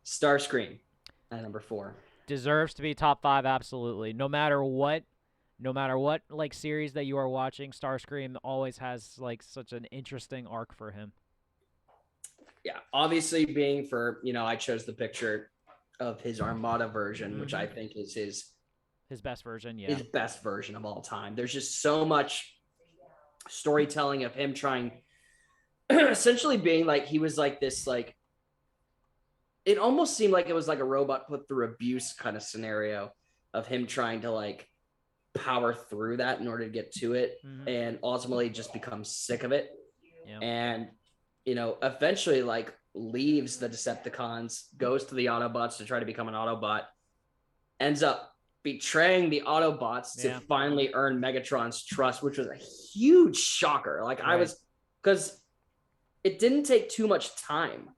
Starscream at number 4. Deserves to be top 5, absolutely. No matter what like series that you are watching, Starscream always has like such an interesting arc for him. Yeah, obviously being for, I chose the picture of his Armada version, which I think is his best version, yeah. His best version of all time. There's just so much storytelling of him trying essentially being like he was like this like it almost seemed like it was like a robot put through abuse kind of scenario of him trying to like power through that in order to get to it and ultimately just becomes sick of it. Yeah. And eventually like leaves the Decepticons, goes to the Autobots to try to become an Autobot, ends up betraying the Autobots to finally earn Megatron's trust, which was a huge shocker. Like I was, because it didn't take too much time.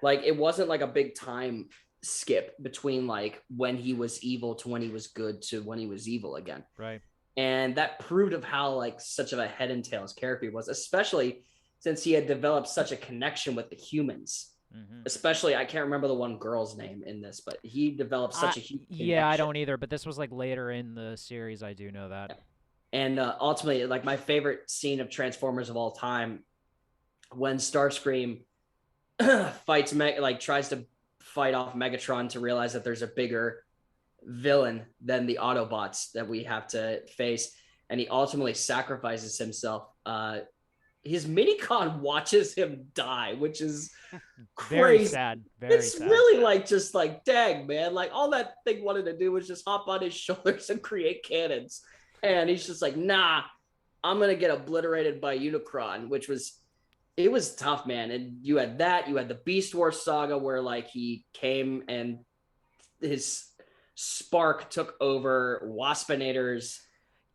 Like it wasn't like a big time skip between like when he was evil to when he was good to when he was evil again. Right. And that proved of how like such of a head and tails character he was, especially since he had developed such a connection with the humans. Especially, I can't remember the one girl's name in this, but he developed such a huge connection. Yeah, I don't either, but this was like later in the series. I do know that. Yeah. And ultimately, like my favorite scene of Transformers of all time, when Starscream fights tries to fight off Megatron to realize that there's a bigger villain than the Autobots that we have to face, and he ultimately sacrifices himself. His minicon watches him die, which is crazy. Very sad. It's really like just like, dang, man, like all that thing wanted to do was just hop on his shoulders and create cannons, and he's just like, nah, I'm gonna get obliterated by Unicron, it was tough, man. And you had the Beast Wars saga where like he came and his spark took over Waspinator's.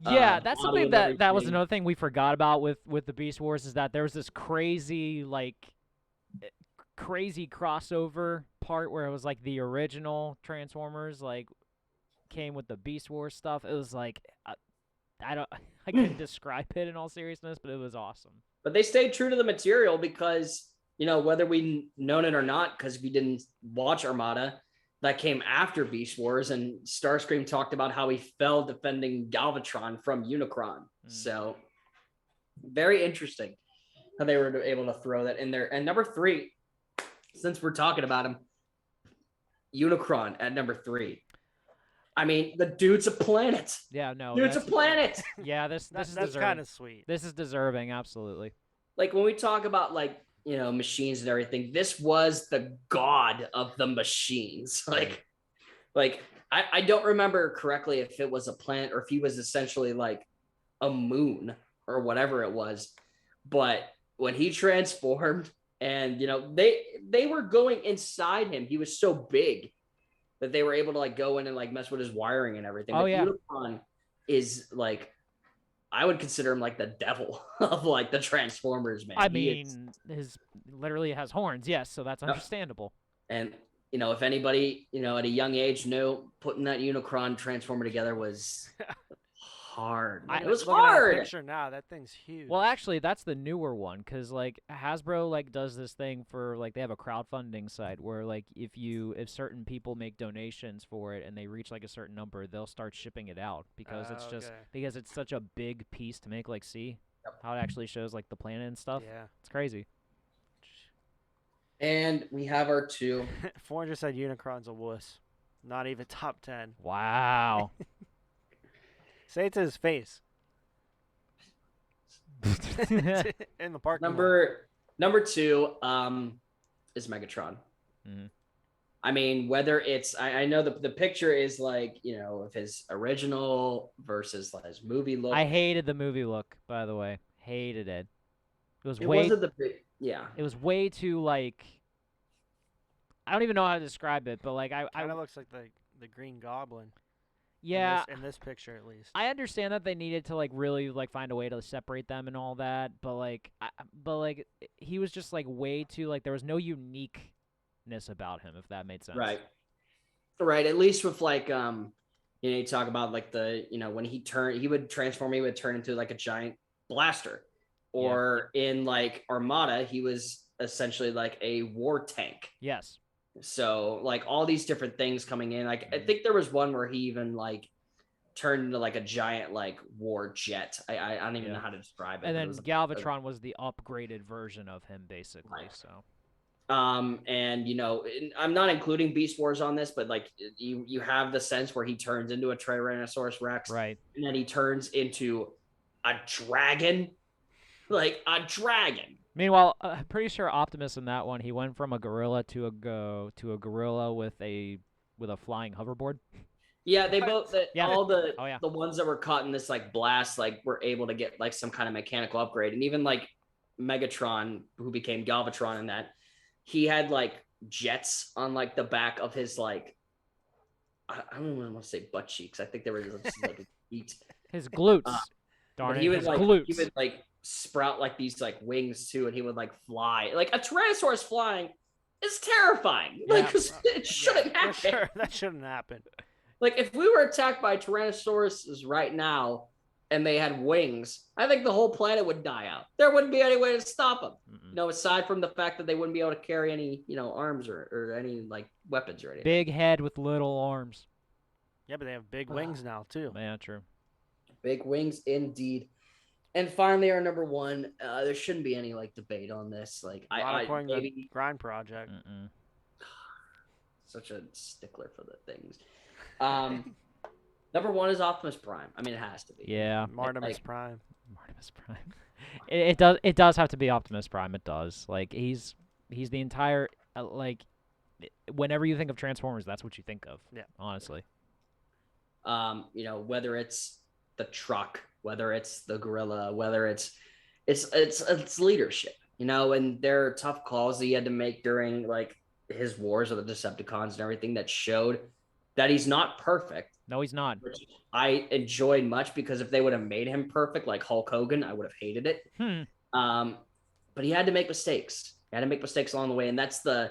Yeah, that's something that was another thing we forgot about with the Beast Wars, is that there was this crazy crossover part where it was like the original Transformers like came with the Beast Wars stuff. It was like I couldn't describe it in all seriousness, but it was awesome. But they stayed true to the material because, you know, whether we known it or not, because we didn't watch Armada, that came after Beast Wars, and Starscream talked about how he fell defending Galvatron from Unicron. So very interesting how they were able to throw that in there. And number 3, since we're talking about him, Unicron at number 3. I mean, the dude's a planet. Yeah, no. Dude's a planet. Yeah, this is that's kind of sweet. This is deserving, absolutely. Like when we talk about like, you know, machines and everything, this was the god of the machines. Like I don't remember correctly if it was a planet or if he was essentially like a moon or whatever it was. But when he transformed and, you know, they were going inside him. He was so big that they were able to like go in and like mess with his wiring and everything. Oh, but yeah. Unicron is like, I would consider him like the devil of like the Transformers, man. I mean, his literally has horns, yes, so that's understandable. And, you know, if anybody, you know, at a young age knew putting that Unicron Transformer together was hard. It was hard. At that picture now, that thing's huge. Well, actually, that's the newer one, because like Hasbro like does this thing for like they have a crowdfunding site where like if certain people make donations for it and they reach like a certain number, they'll start shipping it out because because it's such a big piece to make. Like, see how it actually shows like the planet and stuff. Yeah, it's crazy. And we have our 2. 400 said Unicron's a wuss. Not even top 10. Wow. Say it to his face. In the parking Number 2 is Megatron. Mm-hmm. I mean, whether it's I know the picture is like, you know, of his original versus his movie look. I hated the movie look, by the way. Hated it. It was way too like, I don't even know how to describe it, but like kind of looks like the Green Goblin. Yeah, in this picture at least. I understand that they needed to like really like find a way to separate them and all that, but like he was just like way too like there was no uniqueness about him, if that made sense. Right. At least with like you know, you talk about like the, you know, when he would transform, he would turn into like a giant blaster, or in like Armada, he was essentially like a war tank. Yes. So like all these different things coming in, like I think there was one where he even like turned into like a giant like war jet. I don't even know how to describe it. And then Galvatron was the upgraded version of him, basically. Right. So. And you know, I'm not including Beast Wars on this, but like you have the sense where he turns into a Tyrannosaurus Rex, right? And then he turns into a dragon, like a dragon. Meanwhile, I'm pretty sure Optimus in that one, he went from a gorilla to a gorilla with a flying hoverboard. Yeah, they both all the the ones that were caught in this like blast like were able to get like some kind of mechanical upgrade, and even like Megatron, who became Galvatron in that, he had like jets on like the back of his like I don't even want to say butt cheeks. I think they were just like feet. His glutes. Darn it, he would his like glutes. He would like sprout like these like wings too, and he would like fly. Like a Tyrannosaurus flying is terrifying. Yeah. Like it shouldn't happen. Sure. That shouldn't happen. Like if we were attacked by Tyrannosaurus right now, and they had wings, I think the whole planet would die out. There wouldn't be any way to stop them. Aside from the fact that they wouldn't be able to carry any, arms or any like weapons or anything. Big head with little arms. Yeah, but they have big wings now too. Yeah, true. Big wings indeed. And finally, our number one. There shouldn't be any like debate on this. Like The Grind Project. Such a stickler for the things. Number one is Optimus Prime. I mean, it has to be. Yeah. Martimus Prime. Martimus Prime. It does have to be Optimus Prime. It does. Like he's the entire whenever you think of Transformers, that's what you think of. Yeah. Honestly. Whether it's the truck, whether it's the gorilla, whether it's leadership, and there are tough calls that he had to make during like his wars with the Decepticons and everything that showed that he's not perfect. No, he's not. Which I enjoyed much because if they would have made him perfect like Hulk Hogan, I would have hated it. But he had to make mistakes. He had to make mistakes along the way, and that's the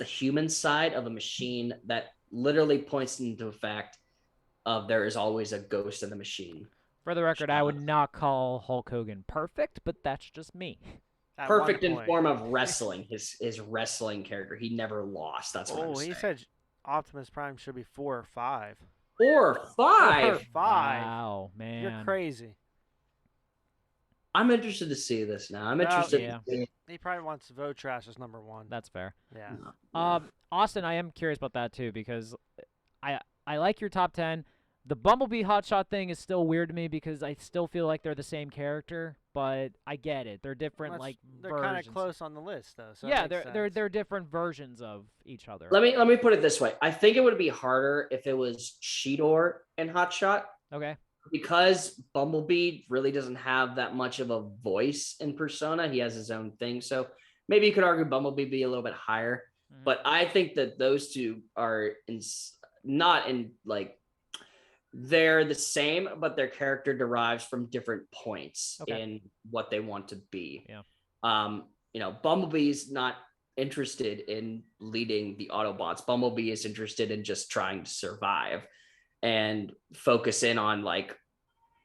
human side of a machine that literally points into the fact of there is always a ghost in the machine. For the record, I would not call Hulk Hogan perfect, but that's just me. Perfect in form of wrestling. His wrestling character, he never lost. That's what I'm saying. He said Optimus Prime should be 4 or 5. 4 or 5? 4 or 5. Wow, man. You're crazy. I'm interested to see this now. I'm interested to see. He probably wants Votrash as number 1. That's fair. Yeah. Austin, I am curious about that too because I like your top 10. The Bumblebee Hotshot thing is still weird to me because I still feel like they're the same character, but I get it. They're different they're kind of close on the list though. So yeah, they're different versions of each other. Let me put it this way. I think it would be harder if it was Cheetor and Hotshot. Okay. Because Bumblebee really doesn't have that much of a voice in Persona. He has his own thing. So maybe you could argue Bumblebee be a little bit higher. But I think that those two are they're the same, but their character derives from different points in what they want to be. Yeah. Bumblebee's not interested in leading the Autobots. Bumblebee is interested in just trying to survive and focus in on like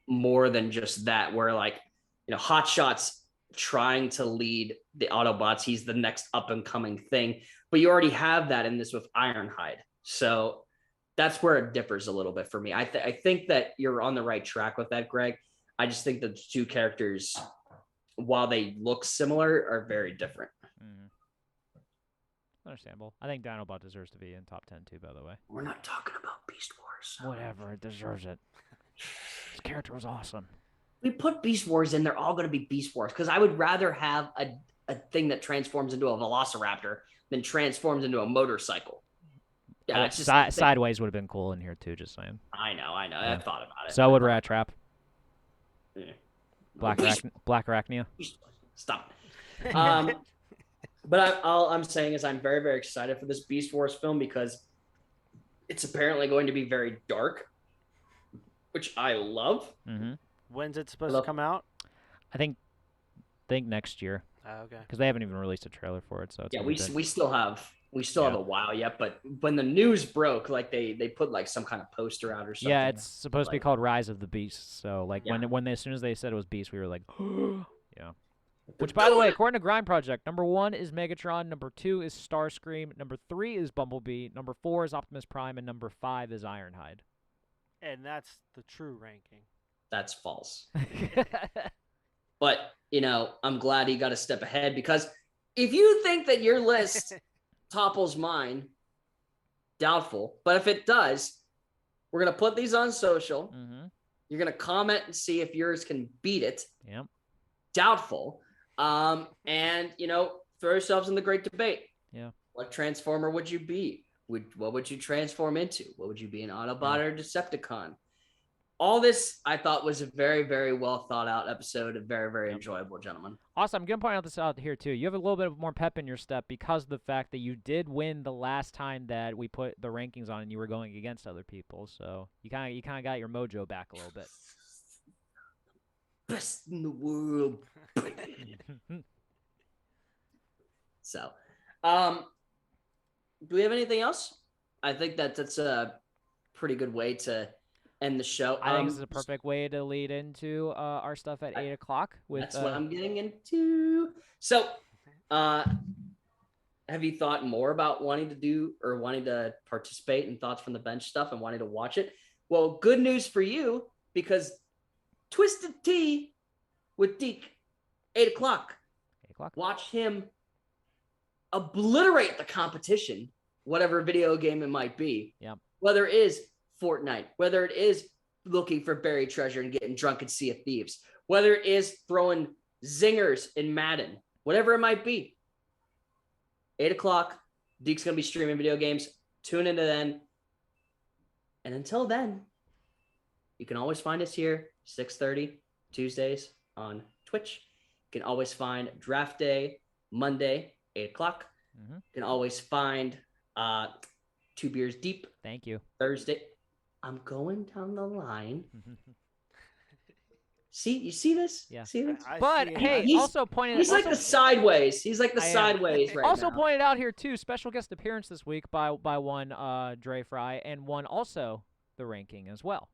more than just that, where Hotshot's trying to lead the Autobots. He's the next up and coming thing, but you already have that in this with Ironhide. So that's where it differs a little bit for me. I think that you're on the right track with that, Greg. I just think that the two characters, while they look similar, are very different. Understandable. I think Dinobot deserves to be in top 10 too, by the way. We're not talking about Beast Wars. Whatever, it deserves it. His character was awesome. We put Beast Wars in, they're all going to be Beast Wars because I would rather have a thing that transforms into a velociraptor than transforms into a motorcycle. Yeah, well, Sideways would have been cool in here too, just saying. I know. Yeah. I thought about it. So would Rat Trap. Yeah. Black Arachnia. Stop. But all I'm saying is I'm very, very excited for this Beast Wars film because it's apparently going to be very dark, which I love. When's it supposed to come out? I think next year. Oh, okay. Because they haven't even released a trailer for it, so it's we still have a while yet. But when the news broke, like they put like some kind of poster out or something. Yeah, it's supposed to be called Rise of the Beast. So when as soon as they said it was Beast, we were like, yeah. Which, by the way, according to Grind Project, number 1 is Megatron, number 2 is Starscream, number 3 is Bumblebee, number 4 is Optimus Prime, and number 5 is Ironhide. And that's the true ranking. That's false. But, I'm glad he got a step ahead because if you think that your list topples mine, doubtful. But if it does, we're going to put these on social. You're going to comment and see if yours can beat it. Yep. Doubtful. And, throw yourselves in the great debate. Yeah. What Transformer would you be? What would you transform into? What would you be, an Autobot or a Decepticon? All this, I thought, was a very, very well thought out episode and very, very enjoyable, gentlemen. Also, I'm going to point out this out here, too. You have a little bit more pep in your step because of the fact that you did win the last time that we put the rankings on and you were going against other people. So you kind of got your mojo back a little bit. Best in the world. So, do we have anything else? I think that's a pretty good way to end the show. I think this is a perfect way to lead into our stuff at 8 o'clock. That's what I'm getting into. So, have you thought more about wanting to do or wanting to participate in Thoughts from the Bench stuff and wanting to watch it? Well, good news for you, because Twisted Tea with Deke, 8 o'clock. 8 o'clock. Watch him obliterate the competition, whatever video game it might be. Yeah. Whether it is Fortnite, whether it is looking for buried treasure and getting drunk and Sea of Thieves, whether it is throwing zingers in Madden, whatever it might be. 8 o'clock, Deke's going to be streaming video games. Tune into then. And until then, you can always find us here, 6:30 Tuesdays on Twitch. You can always find Draft Day, Monday, 8 o'clock. Mm-hmm. You can always find Two Beers Deep. Thank you. Thursday. I'm going down the line. See, you see this? Yeah. See this? But hey, He's- also pointed. He's like also, the sideways. He's like the I am. sideways right also now. pointed out here too. Special guest appearance this week by one Dre Fry and one also the ranking as well.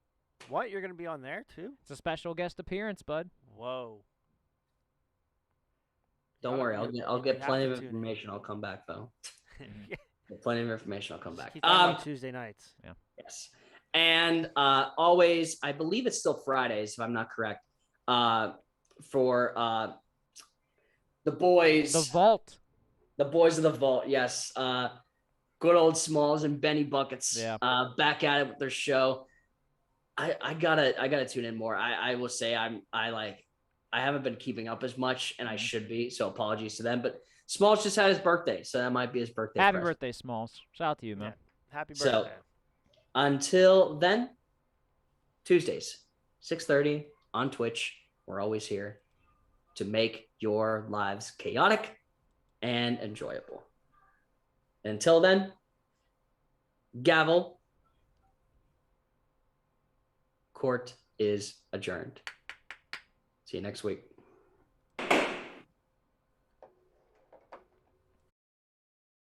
What? You're going to be on there too? It's a special guest appearance, bud. Whoa. Don't worry, I'll You get have plenty to of tune in. information. I'll come back though. Get plenty of information. I'll come back. Keep talking about Tuesday nights. Yes. And always, I believe it's still Fridays, if I'm not correct, for the boys. The Vault. The boys of the Vault, yes. Good old Smalls and Benny Buckets. Yeah. Back at it with their show. I gotta tune in more. I will say I haven't been keeping up as much, and I should be. So apologies to them. But Smalls just had his birthday, so that might be his birthday. Happy present. birthday, Smalls. Shout out to you, man. Happy So- birthday. Until then, Tuesdays, 6:30 on Twitch. We're always here to make your lives chaotic and enjoyable. Until then, gavel. Court is adjourned. See you next week.